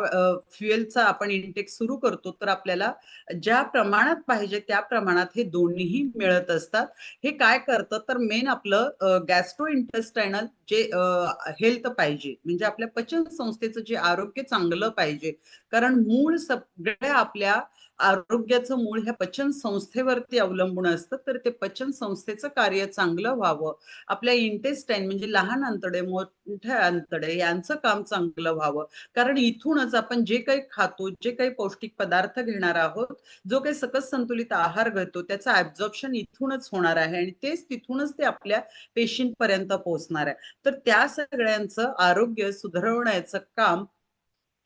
फ्युएलचा आपण इनटेक सुरू करतो तर आपल्याला ज्या प्रमाणात पाहिजे त्या प्रमाणात हे दोन्हीही मिळत असतात. हे काय करतं तर मेन आपलं गॅस्ट्रो इंटेस्टायनल जे हेल्थ पाहिजे, म्हणजे आपल्या पचन संस्थेचं जे आरोग्य चांगलं पाहिजे, कारण मूळ सगळ्या आपल्या आरोग्याचं मूळ ह्या पचन संस्थेवरती अवलंबून असतं. तर ते पचन संस्थेचं कार्य चांगलं व्हावं, आपल्या इंटेस्टाईन म्हणजे लहान आंतडे, मोठ्या आंतडे यांचं काम चांगलं व्हावं, कारण इथूनच आपण जे काही खातो, जे काही पौष्टिक पदार्थ घेणार आहोत, जो काही सकस संतुलित आहार घेतो त्याचं ऍब्झॉर्प्शन इथूनच होणार आहे आणि तेच तिथूनच ते आपल्या पेशींपर्यंत पोहोचणार आहे. तर त्या सगळ्यांचं आरोग्य सुधारवण्याचं काम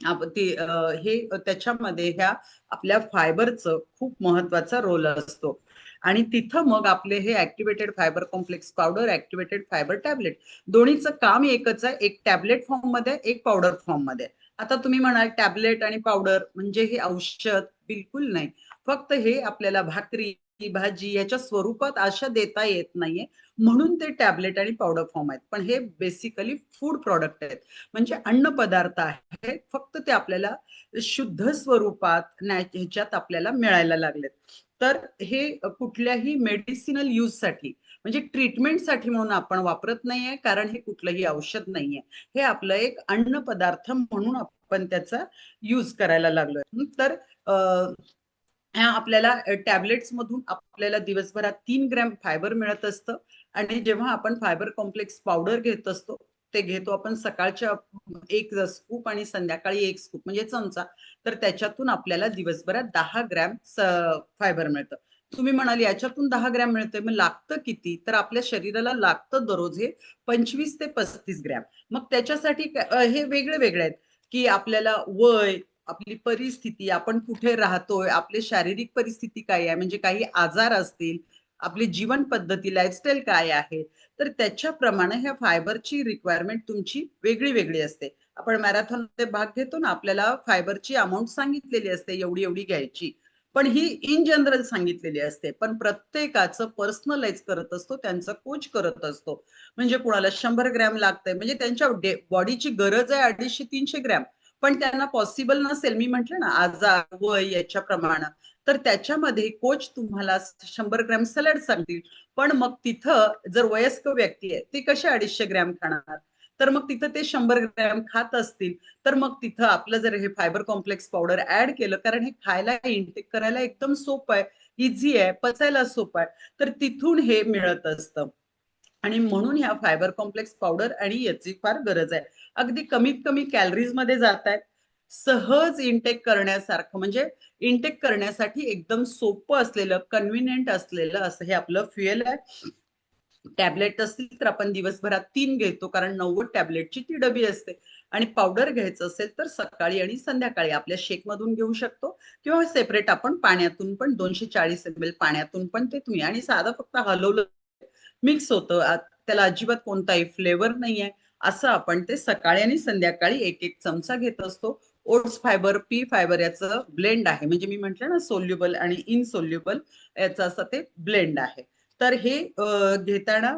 हे त्याच्यामध्ये ह्या आपल्या फायबरचं खूप महत्वाचा रोल असतो. आणि तिथं मग आपले हे activated fibre complex powder, activated fibre tablet, दोन्हीचं काम एकच आहे. एक टॅबलेट फॉर्म मध्ये, एक पावडर फॉर्म मध्ये. आता तुम्ही म्हणाल टॅबलेट आणि पावडर म्हणजे हे औषध, बिलकुल नाही. फक्त हे आपल्याला भाकरी, भाजी याच्या स्वरूपात अशा देता येत नाहीये, म्हणून ते टॅबलेट आणि पावडर फॉर्म आहेत. पण हे बेसिकली फूड प्रॉडक्ट आहेत, म्हणजे अन्न पदार्थ आहेत. फक्त ते आपल्याला शुद्ध स्वरूपात ह्याच्यात आपल्याला मिळायला लागलेत. तर हे कुठल्याही मेडिसिनल यूज साठी म्हणजे ट्रीटमेंट साठी म्हणून आपण वापरत नाहीये, कारण हे कुठलंही औषध नाहीये. हे आपलं एक अन्न पदार्थ म्हणून आपण त्याचा यूज करायला लागलोय. तर आपल्याला टॅबलेट्स मधून आपल्याला दिवसभरात 3 ग्रॅम फायबर मिळत असतं आणि जेव्हा आपण फायबर कॉम्प्लेक्स पावडर घेत असतो, ते घेतो आपण सकाळच्या 1 स्कूप आणि संध्याकाळी 1 स्कूप म्हणजे चमचा, तर त्याच्यातून आपल्याला दिवसभरात 10 ग्रॅम फायबर मिळतं. तुम्ही म्हणाल याच्यातून 10 ग्रॅम मिळतंय, मग लागतं किती, तर आपल्या शरीराला लागतं दररोज हे 25 ते 35 ग्रॅम. मग त्याच्यासाठी हे वेगळे वेगळे आहेत की आपल्याला वय, आपली परिस्थिती, आपण कुठे राहतोय, आपली शारीरिक परिस्थिती काय आहे, म्हणजे काही आजार असतील, आपली जीवन पद्धती, लाईफस्टाईल काय आहे, तर त्याच्याप्रमाणे ह्या फायबरची रिक्वायरमेंट तुमची वेगळी वेगळी असते. आपण मॅरेथॉन मध्ये भाग घेतो ना, आपल्याला फायबरची अमाऊंट सांगितलेली असते, एवढी एवढी घ्यायची, पण ही इन जनरल सांगितलेली असते. पण प्रत्येकाचं पर्सनलाइज करत असतो, त्यांचा कोच करत असतो. म्हणजे कुणाला 100 ग्रॅम लागतंय, म्हणजे त्यांच्या बॉडीची गरज आहे 250-300 ग्रॅम, पण त्यांना पॉसिबल नसेल, मी म्हंटल ना आजार, वय याच्या प्रमाणे, तर त्याच्यामध्ये कोच तुम्हाला 100 ग्रॅम सॅलड सांगतील. पण मग तिथं जर वयस्कर व्यक्ती आहे, ती कशी 250 ग्रॅम खाणार, तर मग तिथं ते 100 ग्रॅम खात असतील, तर मग तिथं आपलं जर हे फायबर कॉम्प्लेक्स पावडर ऍड केलं, कारण हे खायला, इंटेक करायला एकदम सोपं आहे, इझी आहे, पचायला सोपं आहे, तर तिथून हे मिळत असतं. आणि म्हणून ह्या फायबर कॉम्प्लेक्स पावडर आणि याची फार गरज आहे. अगदी कमीत कमी कॅलरीज मध्ये जात आहेत, सहज इंटेक करण्यासारखं, म्हणजे इंटेक करण्यासाठी एकदम सोपं असलेलं, कन्व्हिनियंट असलेलं असं हे आपलं फ्युएल आहे. टॅबलेट असतील तर आपण दिवसभरात 3 घेतो, कारण 90 टॅबलेटची ती डबी असते. आणि पावडर घ्यायचं असेल तर सकाळी आणि संध्याकाळी आपल्या शेक मधून घेऊ शकतो, किंवा सेपरेट आपण पाण्यातून पण 240 ml पाण्यातून पण ते तुम्ही, आणि साधं फक्त हलवलं मिक्स होतं, त्याला अजिबात कोणताही फ्लेवर नाहीये. असं आपण ते सकाळी आणि संध्याकाळी 1-1 चमचा घेत असतो. ओट्स फायबर, पी फायबर याचं ब्लेंड आहे, म्हणजे मी म्हटलं ना सोल्युबल आणि इनसोल्युबल याचं असं ते ब्लेंड आहे. तर हे घेताना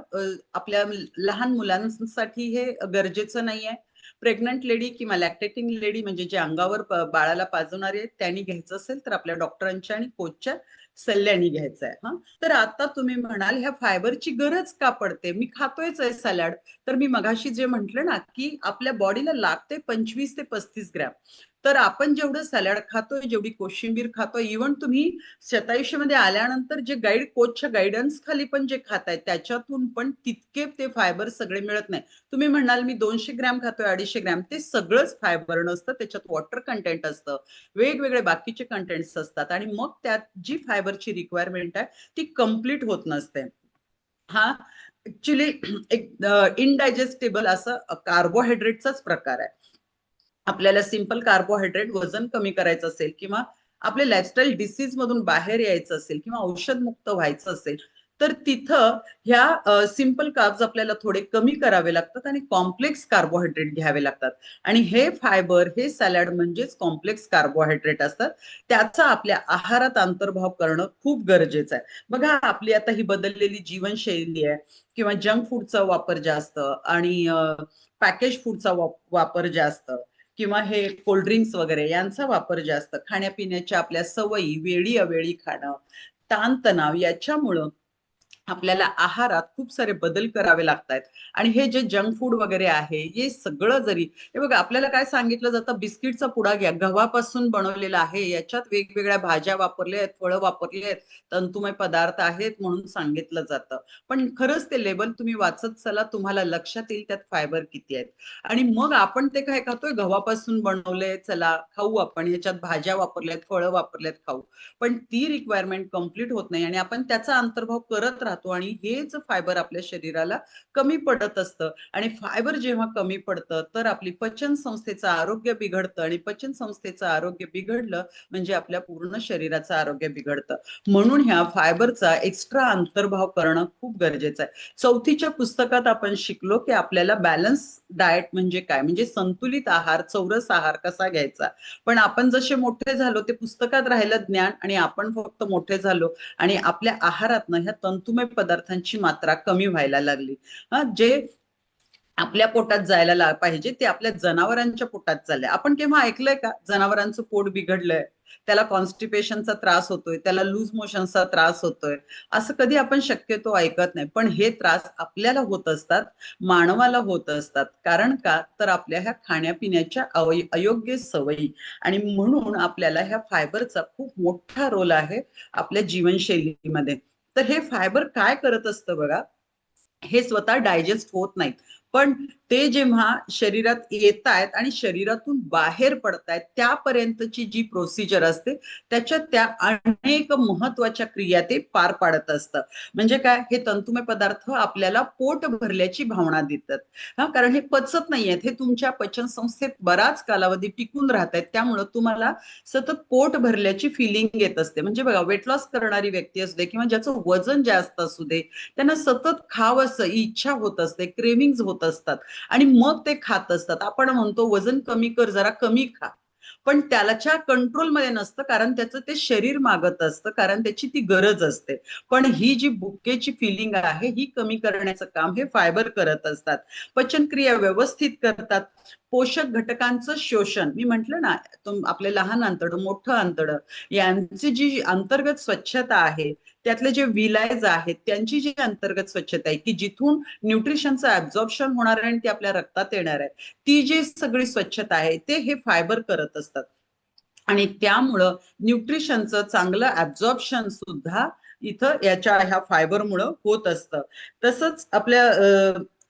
आपल्या लहान मुलांसाठी हे गरजेचं नाहीये. प्रेग्नंट लेडी किंवा लॅक्टेटिंग लेडी, म्हणजे जे अंगावर बाळाला पाजवणारे आहेत, त्यांनी घ्यायचं असेल तर आपल्या डॉक्टरांच्या आणि कोचच्या सल्ल्याने घ्यायचं आहे. हा, तर आता तुम्ही म्हणाल ह्या फायबरची गरज का पडते, मी खातोयच आहे सॅलड. तर मी मगाशी जे म्हंटल ना की आपल्या बॉडीला लागते 25 ते 35 ग्रॅम. तर आपण जेवढं सॅलड खातोय, जेवढी कोशिंबीर खातोय, इव्हन तुम्ही शतायुषीमध्ये आल्यानंतर जे कोचच्या गायडन्स खाली पण जे खाताय त्याच्यातून पण तितके ते फायबर सगळे मिळत नाही. तुम्ही म्हणाल मी 200 ग्रॅम खातोय, 250 ग्रॅम, ते सगळंच फायबर नसतं, त्याच्यात वॉटर कंटेंट असतं, वेगवेगळे बाकीचे कंटेंट्स असतात, आणि मग त्यात जी फायबरची रिक्वायरमेंट आहे ती कम्प्लीट होत नसते. हा ऍक्च्युली एक इनडायजेस्टेबल असं कार्बोहायड्रेटचाच प्रकार आहे. आपल्याला सिंपल कार्बोहायड्रेट वजन कमी करायचं असेल, किंवा आपले लाईफस्टाईल डिसीज मधून बाहेर यायचं असेल, किंवा औषध मुक्त व्हायचं असेल, तर तिथं ह्या सिंपल कार्ब्स आपल्याला थोडे कमी करावे लागतात आणि कॉम्प्लेक्स कार्बोहायड्रेट घ्यावे लागतात. आणि हे फायबर, हे सॅलड म्हणजेच कॉम्प्लेक्स कार्बोहायड्रेट असतात. त्याचा आपल्या आहारात अंतर्भाव करणं खूप गरजेचं आहे. बघा, आपली आता ही बदललेली जीवनशैली आहे, किंवा जंक फूडचा वापर जास्त, आणि पॅकेज फूडचा वापर जास्त, किंवा हे कोल्ड्रिंक्स वगैरे यांचा वापर जास्त, खाण्यापिण्याच्या आपल्या सवयी, वेळी अवेळी खाणं, ताणतणाव, याच्यामुळं आपल्याला आहारात खूप सारे बदल करावे लागतात. आणि हे जे जंक फूड वगैरे आहे, हे सगळं जरी, हे बघा आपल्याला काय सांगितलं जातं, बिस्किटचा पुडा घ्या, गव्हापासून बनवलेला आहे, याच्यात वेगवेगळ्या भाज्या वापरल्या आहेत, फळं वापरली आहेत, तंतुमय पदार्थ आहेत म्हणून सांगितलं जातं. पण खरंच ते लेबल तुम्ही वाचत चला, तुम्हाला लक्षात येईल त्यात फायबर किती आहेत. आणि मग आपण ते काय खातोय, गव्हापासून बनवलंय, चला खाऊ, आपण ह्याच्यात भाज्या वापरल्यात, फळं वापरल्यात, खाऊ. पण ती रिक्वायरमेंट कम्प्लीट होत नाही, आणि आपण त्याचा अंतर्भाव करत राहतो, आणि हेच फायबर आपल्या शरीराला कमी पडत असतं. आणि फायबर जेव्हा कमी पडतं तर आपली पचन संस्थेचं आरोग्य बिघडतं, आणि पचन संस्थेचं आरोग्य बिघडलं म्हणजे आपल्या पूर्ण शरीराचं आरोग्य बिघडतं. म्हणून ह्या फायबरचा एक्स्ट्रा अंतर्भाव करणं खूप गरजेचं आहे. 4थीच्या पुस्तकात आपण शिकलो की आपल्याला बॅलन्स डाएट म्हणजे काय, म्हणजे संतुलित आहार, चौरस आहार कसा घ्यायचा. पण आपण जसे मोठे झालो, ते पुस्तकात राहिलं ज्ञान, आणि आपण फक्त मोठे झालो आणि आपल्या आहारातनं ह्या तंतुमय पदार्थांची मात्रा कमी व्हायला लागली. जे आपल्या पोटात जायला पाहिजे ते आपल्या जनावरांच्या पोटात चाललंय. आपण केव्हा ऐकलंय का जनावरांचं पोट बिघडलंय, त्याला कॉन्स्टिपेशनचा त्रास होतोय, त्याला लूज मोशनचा त्रास होतोय, असं कधी आपण शक्यतो ऐकत नाही. पण हे त्रास आपल्याला होत असतात, मानवाला होत असतात. कारण का, तर आपल्या ह्या खाण्यापिण्याच्या अयोग्य सवयी. आणि म्हणून आपल्याला ह्या फायबरचा खूप मोठा रोल आहे आपल्या जीवनशैलीमध्ये. तर हे फायबर काय करत असतं बघा, हे स्वतः डायजेस्ट होत नाहीत, पण ते जेव्हा शरीरात येत आहेत आणि शरीरातून बाहेर पडतायत, त्यापर्यंतची जी प्रोसिजर असते त्याच्यात त्या अनेक महत्वाच्या क्रिया ते पार पाडत असतं. म्हणजे काय, हे तंतुमय पदार्थ आपल्याला पोट भरल्याची भावना देतात. कारण हे पचत नाहीयेत, हे तुमच्या पचन संस्थेत बराच कालावधी टिकून राहत आहेत, त्यामुळं तुम्हाला सतत पोट भरल्याची फिलिंग येत असते. म्हणजे बघा, वेट लॉस करणारी व्यक्ती असू दे, किंवा ज्याचं वजन जास्त असू दे, त्यांना सतत खावंसं इच्छा होत असते, क्रेविंग्ज होत असतात, आणि मग ते खात असतात. आपण म्हणतो वजन कमी कर, जरा कमी खा, पण त्याच्या कंट्रोलमध्ये नसतं, कारण त्याचं ते शरीर मागत असतं, कारण त्याची ती गरज असते. पण ही जी भुकेची फिलिंग आहे, ही कमी करण्याचं काम हे फायबर करत असतात. पचनक्रिया व्यवस्थित करतात, पोषक घटकांचं शोषण, मी म्हंटल ना, आपले लहान आंतरडं, मोठं आंतरडं, यांची जी अंतर्गत स्वच्छता आहे, त्यातले जे विलायज आहेत त्यांची जी अंतर्गत स्वच्छता आहे, की जिथून न्यूट्रिशनचं ऍब्झॉर्प्शन होणार आहे आणि ते आपल्या रक्तात येणार आहे, ती जी सगळी स्वच्छता आहे ते हे फायबर करत असतात. आणि त्यामुळं न्यूट्रिशनचं चांगलं ऍब्झॉर्प्शन सुद्धा इथं याच्या ह्या फायबरमुळं होत असतं. तसंच आपल्या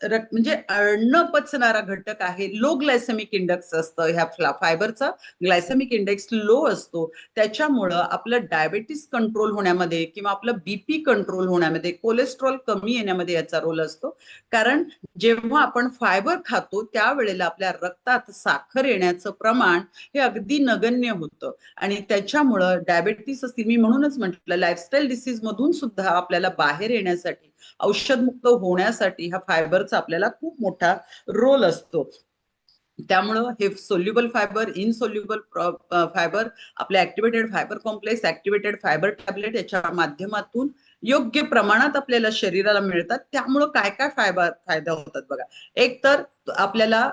म्हणजे न पचणारा घटक आहे. लो ग्लायसेमिक इंडेक्स असतं ह्या फायबरचा. ग्लायसेमिक इंडेक्स लो असतो, त्याच्यामुळं आपलं डायबिटीस कंट्रोल होण्यामध्ये किंवा आपलं बीपी कंट्रोल होण्यामध्ये, कोलेस्ट्रॉल कमी येण्यामध्ये याचा रोल असतो. कारण जेव्हा आपण फायबर खातो त्यावेळेला आपल्या रक्तात साखर येण्याचं प्रमाण हे अगदी नगण्य होतं आणि त्याच्यामुळं डायबिटीस असतील, मी म्हणूनच म्हटलं लाईफस्टाईल डिसीज मधून सुद्धा आपल्याला बाहेर येण्यासाठी, औषधमुक्त होण्यासाठी ह्या फायबरचा आपल्याला खूप मोठा रोल असतो. त्यामुळं हे सोल्युबल फायबर, इनसोल्युबल फायबर, आपले activated fibre complex, activated fibre tablet याच्या माध्यमातून योग्य प्रमाणात आपल्याला शरीराला मिळतात. त्यामुळं काय काय फायदा होतात बघा. एक तर आपल्याला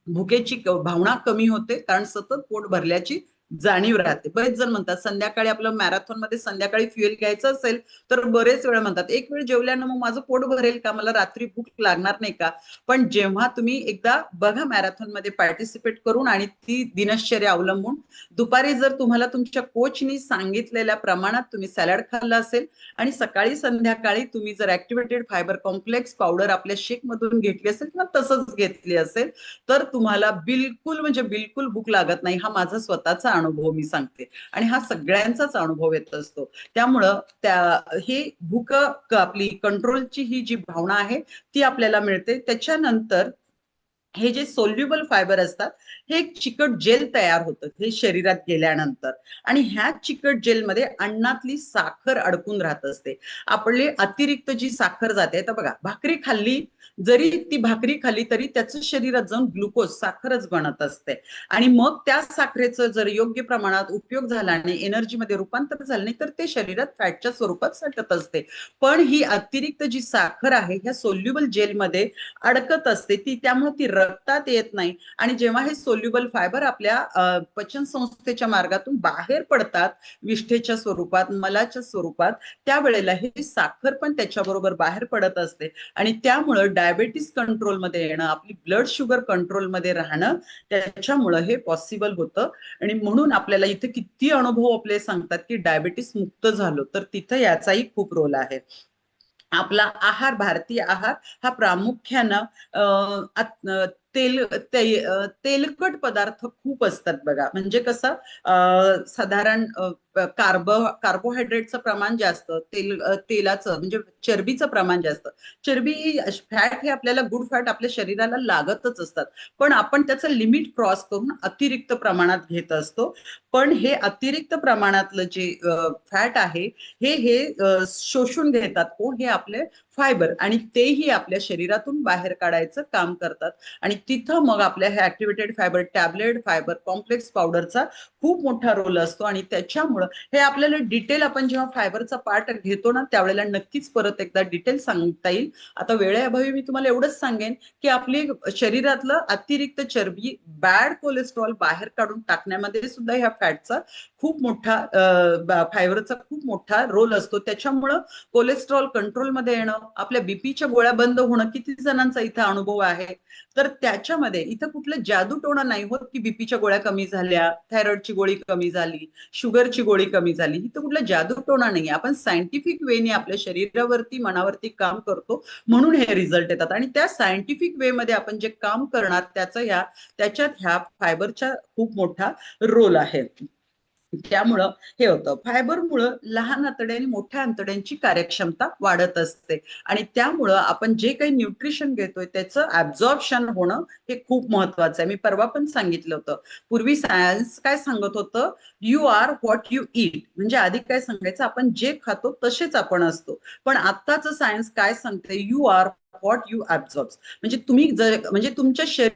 भुकेची भावना कमी होते, कारण सतत पोट भरल्याची जाणीव राहते. बरेच जण म्हणतात संध्याकाळी आपलं मॅरेथॉन मध्ये संध्याकाळी फ्युएल घ्यायचं असेल तर बरेच वेळा म्हणतात एक वेळ जेवल्यानं मग माझं पोट भरेल का, मला रात्री भूक लागणार नाही का. पण जेव्हा तुम्ही एकदा बघा मॅरेथॉन मध्ये पार्टिसिपेट करून आणि ती दिनश्चर्या अवलंबून, दुपारी जर तुम्हाला तुमच्या कोचनी सांगितलेल्या प्रमाणात तुम्ही सॅलड खाल्ला असेल आणि सकाळी संध्याकाळी तुम्ही जर ऍक्टिव्हेटेड फायबर कॉम्प्लेक्स पावडर आपल्या शेक मधून घेतली असेल किंवा तसंच घेतली असेल तर तुम्हाला बिलकुल म्हणजे बिलकुल भूक लागत नाही. हा माझा स्वतःचा अनुभव मी सांगते आणि हा सगळ्यांचाच अनुभव येत असतो. त्यामुळं हे भूक आपली कंट्रोलची ही जी भावना आहे ती आपल्याला मिळते. त्याच्यानंतर हे जे सोल्युबल फायबर असतात हे एक चिकट जेल तयार होतं हे शरीरात गेल्यानंतर आणि ह्या चिकट जेलमध्ये अन्नातली साखर अडकून राहत असते. आपली अतिरिक्त जी साखर जाते, तर बघा भाकरी खाल्ली, जरी ती भाकरी खाल्ली तरी त्याचं शरीरात जाऊन ग्लुकोज साखरच बनत असते आणि मग त्या साखरेचं जर योग्य प्रमाणात उपयोग झाला आणि एनर्जीमध्ये रूपांतर झालं नाही तर ते शरीरात फॅटच्या स्वरूपात साठत असते. पण ही अतिरिक्त जी साखर आहे ह्या सोल्युबल जेलमध्ये अडकत असते ती, त्यामुळे ती रक्तात येत नाही आणि जेव्हा हे सोल्युबल फायबर आपल्या पचन संस्थेच्या मार्गातून बाहेर पडतात विष्ठेच्या स्वरूपात, मलाच्या स्वरूपात, त्यावेळेला हे साखर पण त्याच्याबरोबर बाहेर पडत असते आणि त्यामुळं डायबिटीस कंट्रोलमध्ये येणं, आपली ब्लड शुगर कंट्रोलमध्ये राहणं, त्याच्यामुळं हे पॉसिबल होतं. आणि म्हणून आपल्याला इथे किती अनुभव आपले सांगतात की डायबिटीस मुक्त झालो, तर तिथं याचाही खूप रोल आहे. आपला आहार, भारतीय आहार हा प्रामुख्यानं तेलकट पदार्थ खूप असतात बघा. म्हणजे कसं साधारण कार्बोहायड्रेटचं प्रमाण जास्त, तेलाचं म्हणजे चरबीचं प्रमाण जास्त. चरबी, फॅट हे आपल्याला, गुड फॅट आपल्या शरीराला लागतच असतात, पण आपण त्याचं लिमिट क्रॉस करून अतिरिक्त प्रमाणात घेत असतो. पण हे अतिरिक्त प्रमाणातलं जे फॅट आहे हे शोषून घेतात कोण, हे आपले फायबर, आणि तेही आपल्या शरीरातून बाहेर काढायचं काम करतात. आणि तिथं मग आपल्या हे activated fibre tablet, fibre complex पावडरचा खूप मोठा रोल असतो. आणि त्याच्यामुळं हे आपल्याला डिटेल, आपण जेव्हा फायबरचा पार्ट घेतो ना त्यावेळेला नक्कीच परत एकदा डिटेल सांगता येईल. आता वेळेअभावी मी तुम्हाला एवढंच सांगेन की आपली शरीरातलं अतिरिक्त चरबी, बॅड कोलेस्ट्रॉल बाहेर काढून टाकण्यामध्ये सुद्धा ह्या फॅटचा खूप मोठा, फायबरचा खूप मोठा रोल असतो. त्याच्यामुळं कोलेस्ट्रॉल कंट्रोलमध्ये येणं, आपल्या बीपीच्या गोळ्या बंद होणं, किती जणांचा इथं अनुभव आहे. तर त्याच्यामध्ये इथं कुठलं जादूटोणा नाही होत की बीपीच्या गोळ्या कमी झाल्या, थायरॉइडची गोळी कमी झाली, शुगरची गोळी कमी झाली. इथं कुठलं जादूटोणा नाही. आपण सायंटिफिक वेने आपल्या शरीरावरती, मनावरती काम करतो म्हणून हे रिझल्ट येतात. आणि त्या सायंटिफिक वे मध्ये आपण जे काम करणार त्याच्यात ह्या फायबरचा खूप मोठा रोल आहे. त्यामुळं हे होतं, फायबरमुळं लहान आतड्या आणि मोठ्या आतड्यांची कार्यक्षमता वाढत असते आणि त्यामुळं आपण जे काही न्यूट्रिशन घेतोय त्याचं ऍब्झॉर्प्शन होणं हे खूप महत्वाचं आहे. मी परवा पण सांगितलं होतं, पूर्वी सायन्स काय सांगत होतं, you are what you eat. म्हणजे आधी काय सांगायचं, आपण जे खातो तसेच आपण असतो. पण आत्ताच सायन्स काय सांगते, you are what you absorb. म्हणजे तुम्ही म्हणजे तुमच्या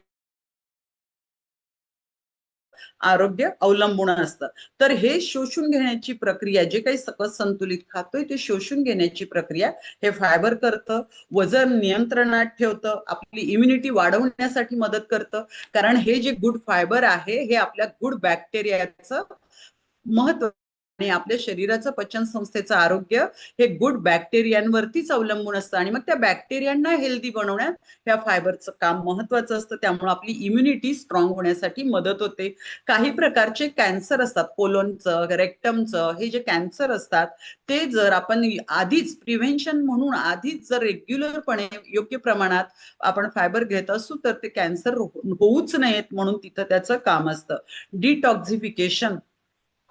आरोग्य अवलंबून असतं. तर हे शोषून घेण्याची प्रक्रिया, जे काही सकस संतुलित खातोय ते शोषून घेण्याची प्रक्रिया हे फायबर करतं. वजन नियंत्रणात ठेवतं, आपली इम्युनिटी वाढवण्यासाठी मदत करतं. कारण हे जे गुड फायबर आहे हे आपल्या गुड बॅक्टेरियाचं महत्व आणि आपल्या शरीराचं पचन संस्थेचं आरोग्य हे गुड बॅक्टेरियांवरतीच अवलंबून असतं आणि मग त्या बॅक्टेरियांना हेल्दी बनवण्यात ह्या फायबरचं काम महत्वाचं असतं. त्यामुळे आपली इम्युनिटी स्ट्रॉंग होण्यासाठी मदत होते. काही प्रकारचे कॅन्सर असतात, कोलोनचं, रेक्टमचं, हे जे कॅन्सर असतात ते जर आपण आधीच प्रिव्हेन्शन म्हणून आधीच जर रेग्युलरपणे योग्य प्रमाणात आपण फायबर घेत असू तर ते कॅन्सर होऊच नयेत म्हणून तिथं त्याचं काम असतं. डिटॉक्सिफिकेशन,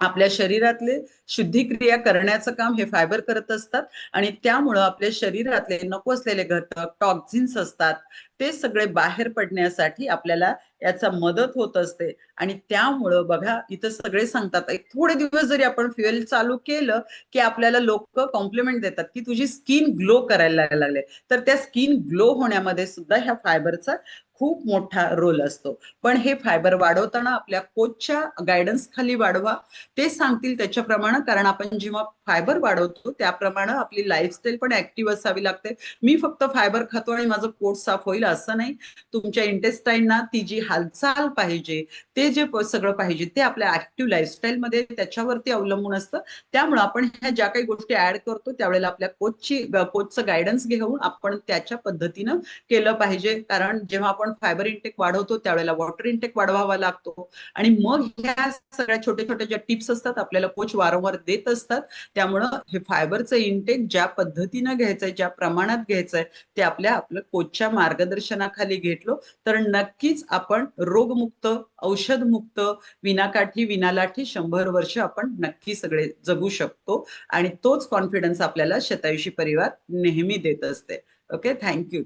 आपल्या शरीरातले शुद्धिक्रिया करण्याचं काम हे फायबर करत असतात आणि त्यामुळं आपल्या शरीरातले नको असलेले घटक, टॉक्झिन्स असतात ते सगळे बाहेर पडण्यासाठी आपल्याला याचा मदत होत असते. आणि त्यामुळं बघा इथं सगळे सांगतात एक थोडे दिवस जरी आपण फ्युएल चालू केलं की आपल्याला लोक कॉम्प्लिमेंट देतात की तुझी स्किन ग्लो करायला लागले. तर त्या स्किन ग्लो होण्यामध्ये सुद्धा ह्या फायबरचा खूप मोठा रोल असतो. पण हे फायबर वाढवताना आपल्या कोचच्या गायडन्स खाली वाढवा, ते सांगतील त्याच्याप्रमाणे, कारण आपण जेव्हा फायबर वाढवतो त्याप्रमाणे आपली लाईफस्टाईल पण ऍक्टिव्ह असावी लागते. मी फक्त फायबर खातो आणि माझं पोट साफ होईल असं नाही. तुमच्या इंटेस्टाईनना ती जी हालचाल पाहिजे, ते जे सगळं पाहिजे ते आपल्या ऍक्टिव्ह लाईफस्टाईल मध्ये त्याच्यावरती अवलंबून असतं. त्यामुळे आपण ह्या ज्या काही गोष्टी ऍड करतो त्यावेळेला आपल्या कोचचं गायडन्स घेऊन आपण त्याच्या पद्धतीनं केलं पाहिजे. कारण जेव्हा आपण फायबर इंटेक वाढवतो त्यावेळेला वॉटर इंटेक वाढवावा लागतो आणि मग ह्या सगळ्या छोट्या छोट्या ज्या टिप्स असतात आपल्याला कोच वारंवार देत असतात. त्यामुळं हे फायबरचं इंटेक ज्या पद्धतीनं घ्यायचंय, ज्या प्रमाणात घ्यायचंय ते आपल्या कोचच्या मार्गदर्शनाखाली घेतलो तर नक्कीच आपण रोगमुक्त, औषधमुक्त, विनाकाठी विनालाठी 100 वर्ष आपण नक्की सगळे जगू शकतो आणि तोच कॉन्फिडन्स आपल्याला शतायुषी परिवार नेहमी देत असते. Okay, thank you.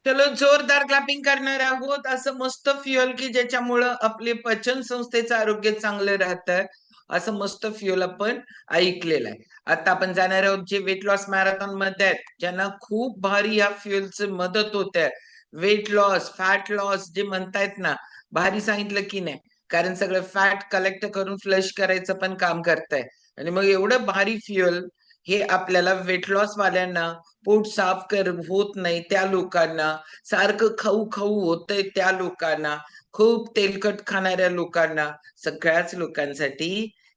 चलो जोरदार क्लॅपिंग करणार आहोत. असं मस्त फ्युअल की ज्याच्यामुळं आपले पचन संस्थेचं आरोग्य चांगलं राहतं, असं मस्त फ्युअल आपण ऐकलेलं आहे. आता आपण जाणार आहोत जे वेट लॉस मॅरेथॉन मध्ये आहेत, ज्यांना खूप भारी या फ्युअलची मदत होते. वेट लॉस, फॅट लॉस जे म्हणतायत ना, भारी सांगितलं की नाही, कारण सगळं फॅट कलेक्ट करून फ्लश करायचं पण काम करताय आणि मग एवढं भारी फ्युअल हे आपल्याला वेट लॉस वाल्यांना, पोट साफ होत नाही त्या लोकांना, सारखं खाऊ खाऊ होतंय त्या लोकांना, खूप तेलकट खाणाऱ्या लोकांना, सगळ्याच लोकांसाठी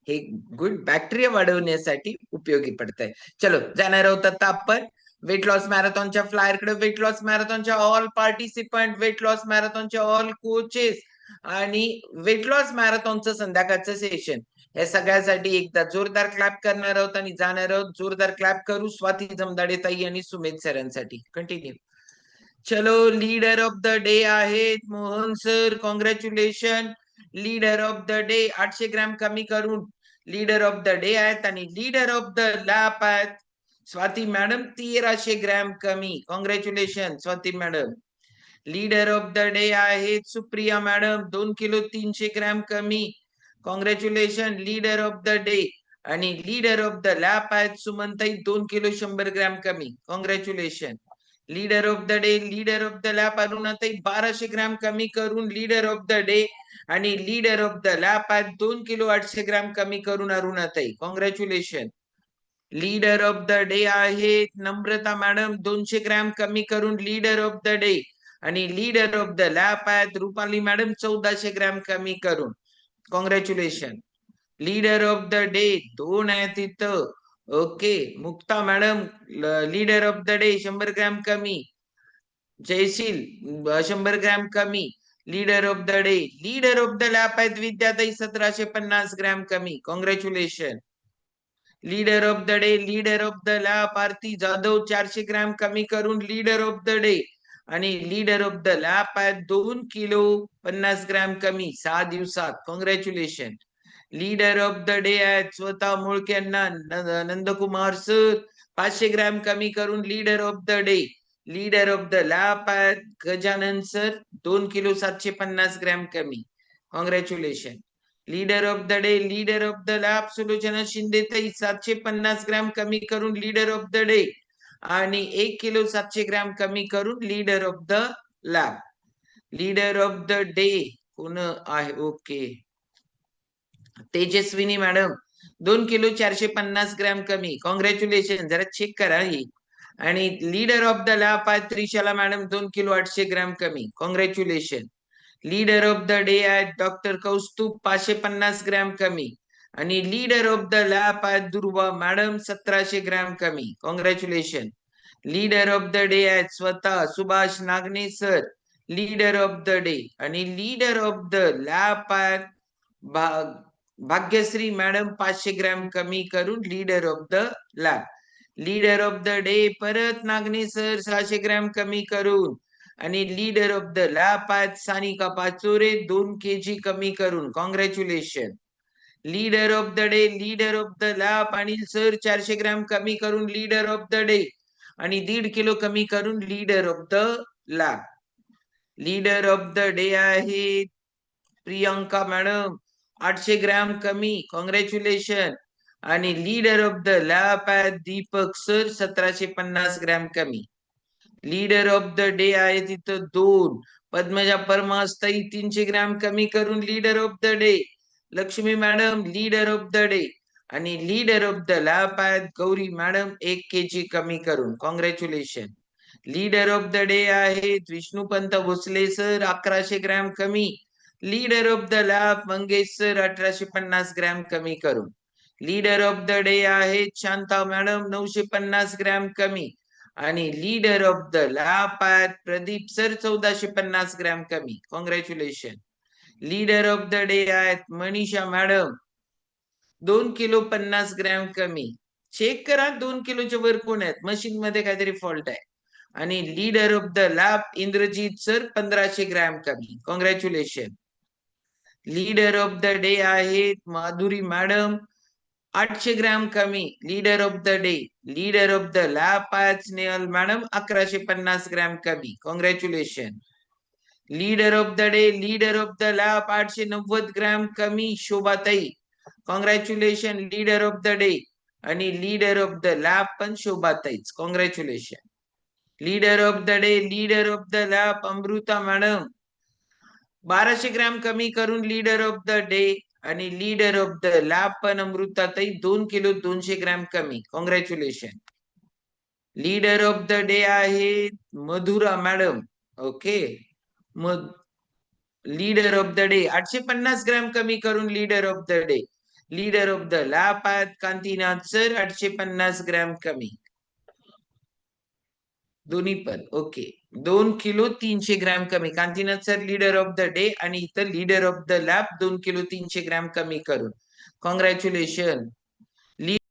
हे गुड बॅक्टेरिया वाढवण्यासाठी उपयोगी पडतंय. चलो जाणार आहोत आता आपण वेट लॉस मॅरेथॉनच्या फ्लायरकडे. वेट लॉस मॅरेथॉनच्या ऑल पार्टिसिपंट, वेट लॉस मॅरेथॉनच्या ऑल कोचेस आणि वेट लॉस मॅरेथॉनचं संध्याकाळचं सेशन, या सगळ्यासाठी एकदा जोरदार क्लॅप करणार आहोत आणि जाणार आहोत. जोरदार क्लॅप करू स्वाती जमदाडे ताई आणि सुमित सरांसाठी. कंटिन्यू. चलो लीडर ऑफ द डे आहेत Mohan sir, congratulation. Leader of the day 800 gram कमी करून लीडर ऑफ द डे आहेत आणि लीडर ऑफ द लॅप आहेत स्वाती मॅडम, 1300 ग्रॅम कमी. Congratulation Swati madam. Leader of the day आहेत सुप्रिया मॅडम, 2 किलो 300 ग्रॅम कमी. Congratulation leader of the day. आणि leader of the lap आहेत सुमनताई, 2 किलो 100 ग्रॅम कमी. Congratulation. Leader of the day, leader of the lap अरुणाताई, 1200 gram कमी करून लीडर ऑफ द डे आणि लीडर ऑफ द लॅप आहेत 2 किलो 800 ग्रॅम कमी करून अरुणाताई. Congratulation. Leader of the day आहेत नम्रता मॅडम, 200 ग्रॅम कमी करून लीडर ऑफ द डे आणि लीडर ऑफ द लॅप आहेत रुपाली मॅडम, 1400 ग्रॅम कमी करून. Congratulation. Leader of the day 2 आहेत इथं. Okay, Mukta madam leader of the day 100 gram कमी. जयशील 100 ग्रॅम कमी. Leader of the day. Leader of the lap आहेत विद्याताई, 1750 ग्रॅम कमी. Congratulation. Leader of the day, leader of the lap Aarti Jadhav, 400 gram कमी करून leader of the day आणि leader of the lap आहेत 2 kilo 50 gram कमी 6 दिवसात. Congratulation. Leader of the day आहेत स्वतः मुळक्यांना नंदकुमार सर, 500 ग्रॅम कमी करून leader of the day. Leader of the lap आहेत गजानन सर, 2 किलो 750 ग्रॅम कमी. Congratulation. Leader of the day, leader of the lab Sulochana Shinde ताई, 750 ग्रॅम कमी करून लीडर ऑफ द डे आणि 1 किलो 700 ग्रॅम कमी करून leader of the lab. Leader of the day कोण आहे? Okay, Tejaswini madam, 2 kilo 450 gram कमी. कॉंग्रॅच्युलेशन. जरा चेक करा ही. आणि लीडर ऑफ द लॅब आहे त्रिशाला मॅडम, 2 किलो 800 ग्रॅम कमी. Congratulation. Leader of the day आहेत डॉक्टर कौस्तुभ, 550 ग्रॅम कमी. आणि लीडर ऑफ द लॅब आहेत दुर्वा मॅडम 1700 ग्रॅम कमी. Congratulation. Leader of the day आहेत स्वतः Subhash Nagane sir, leader of the day. आणि लीडर ऑफ द लॅब आहेत भाग्यश्री मॅडम 500 ग्रॅम कमी करून leader of the lab. Leader of the day परत नागणे सर 600 ग्रॅम कमी करून. आणि लीडर ऑफ द लॅब आहेत सानिका पाचोरे 2 kg कमी करून. Congratulation. Leader of the day, leader of the lab Anil sir 400 gram कमी करून लीडर ऑफ द डे. आणि 1.5 किलो कमी करून leader of the lab. Leader of the day आहे प्रियंका मॅडम 800 ग्रॅम कमी. कॉंग्रॅच्युलेशन. आणि लीडर ऑफ द लॅब आहे Deepak sir 1750 gram कमी. लीडर ऑफ द डे आहे तिथं 2 पद्मजा परमास्ताई 300 ग्रॅम कमी करून leader of the day. Lakshmi madam leader of the day. आणि लीडर ऑफ द लॅब आहेत गौरी मॅडम 1 kg कमी करून. Congratulation. Leader of the day आहेत विष्णुपंत भोसले सर 1100 ग्रॅम कमी. Leader of the lab Mangesh sir 1850 gram कमी करून. लीडर ऑफ द डे आहेत Shanta madam 950 gram कमी. आणि लीडर ऑफ द लॅब आहेत प्रदीप सर 1450 ग्रॅम कमी. Congratulation. Leader of the day आहेत मनीषा मॅडम 2 किलो 50 ग्रॅम कमी. चेक करा 2 किलोच्या वर कोण आहेत, मशीन मध्ये काहीतरी फॉल्ट आहे. आणि leader of the lab Indrajeet sir 1500 gram कमी. Congratulation. Leader of the day आहेत माधुरी मॅडम 800 ग्रॅम कमी. Leader of the day. Leader of the lab आहेत स्नेहल मॅडम 1150 ग्रॅम कमी. Congratulation. Leader of the day, leader of the lab 890 gram कमी शोभाताई. Congratulation leader of the day. आणि leader of the lab पण शोभाताईच. Congratulation. Leader of the day, leader of the lab Amruta madam 1200 gram कमी करून leader of the day. आणि leader of the lab पण अमृताताई 2 kilo 200 gram कमी. Congratulation. Leader of the day आहे Madhura madam. Okay. मग leader of the day 850 gram कमी करून leader of the day. Leader of the lab आहेत कांतीनाथ सर 850 ग्रॅम कमी. दोन्ही पण ओके. 2 किलो 300 ग्रॅम कमी. Kantinath sir leader of the day आणि इथं leader of the lab 2 kilo 300 gram कमी करून. कॉंग्रॅच्युलेशन.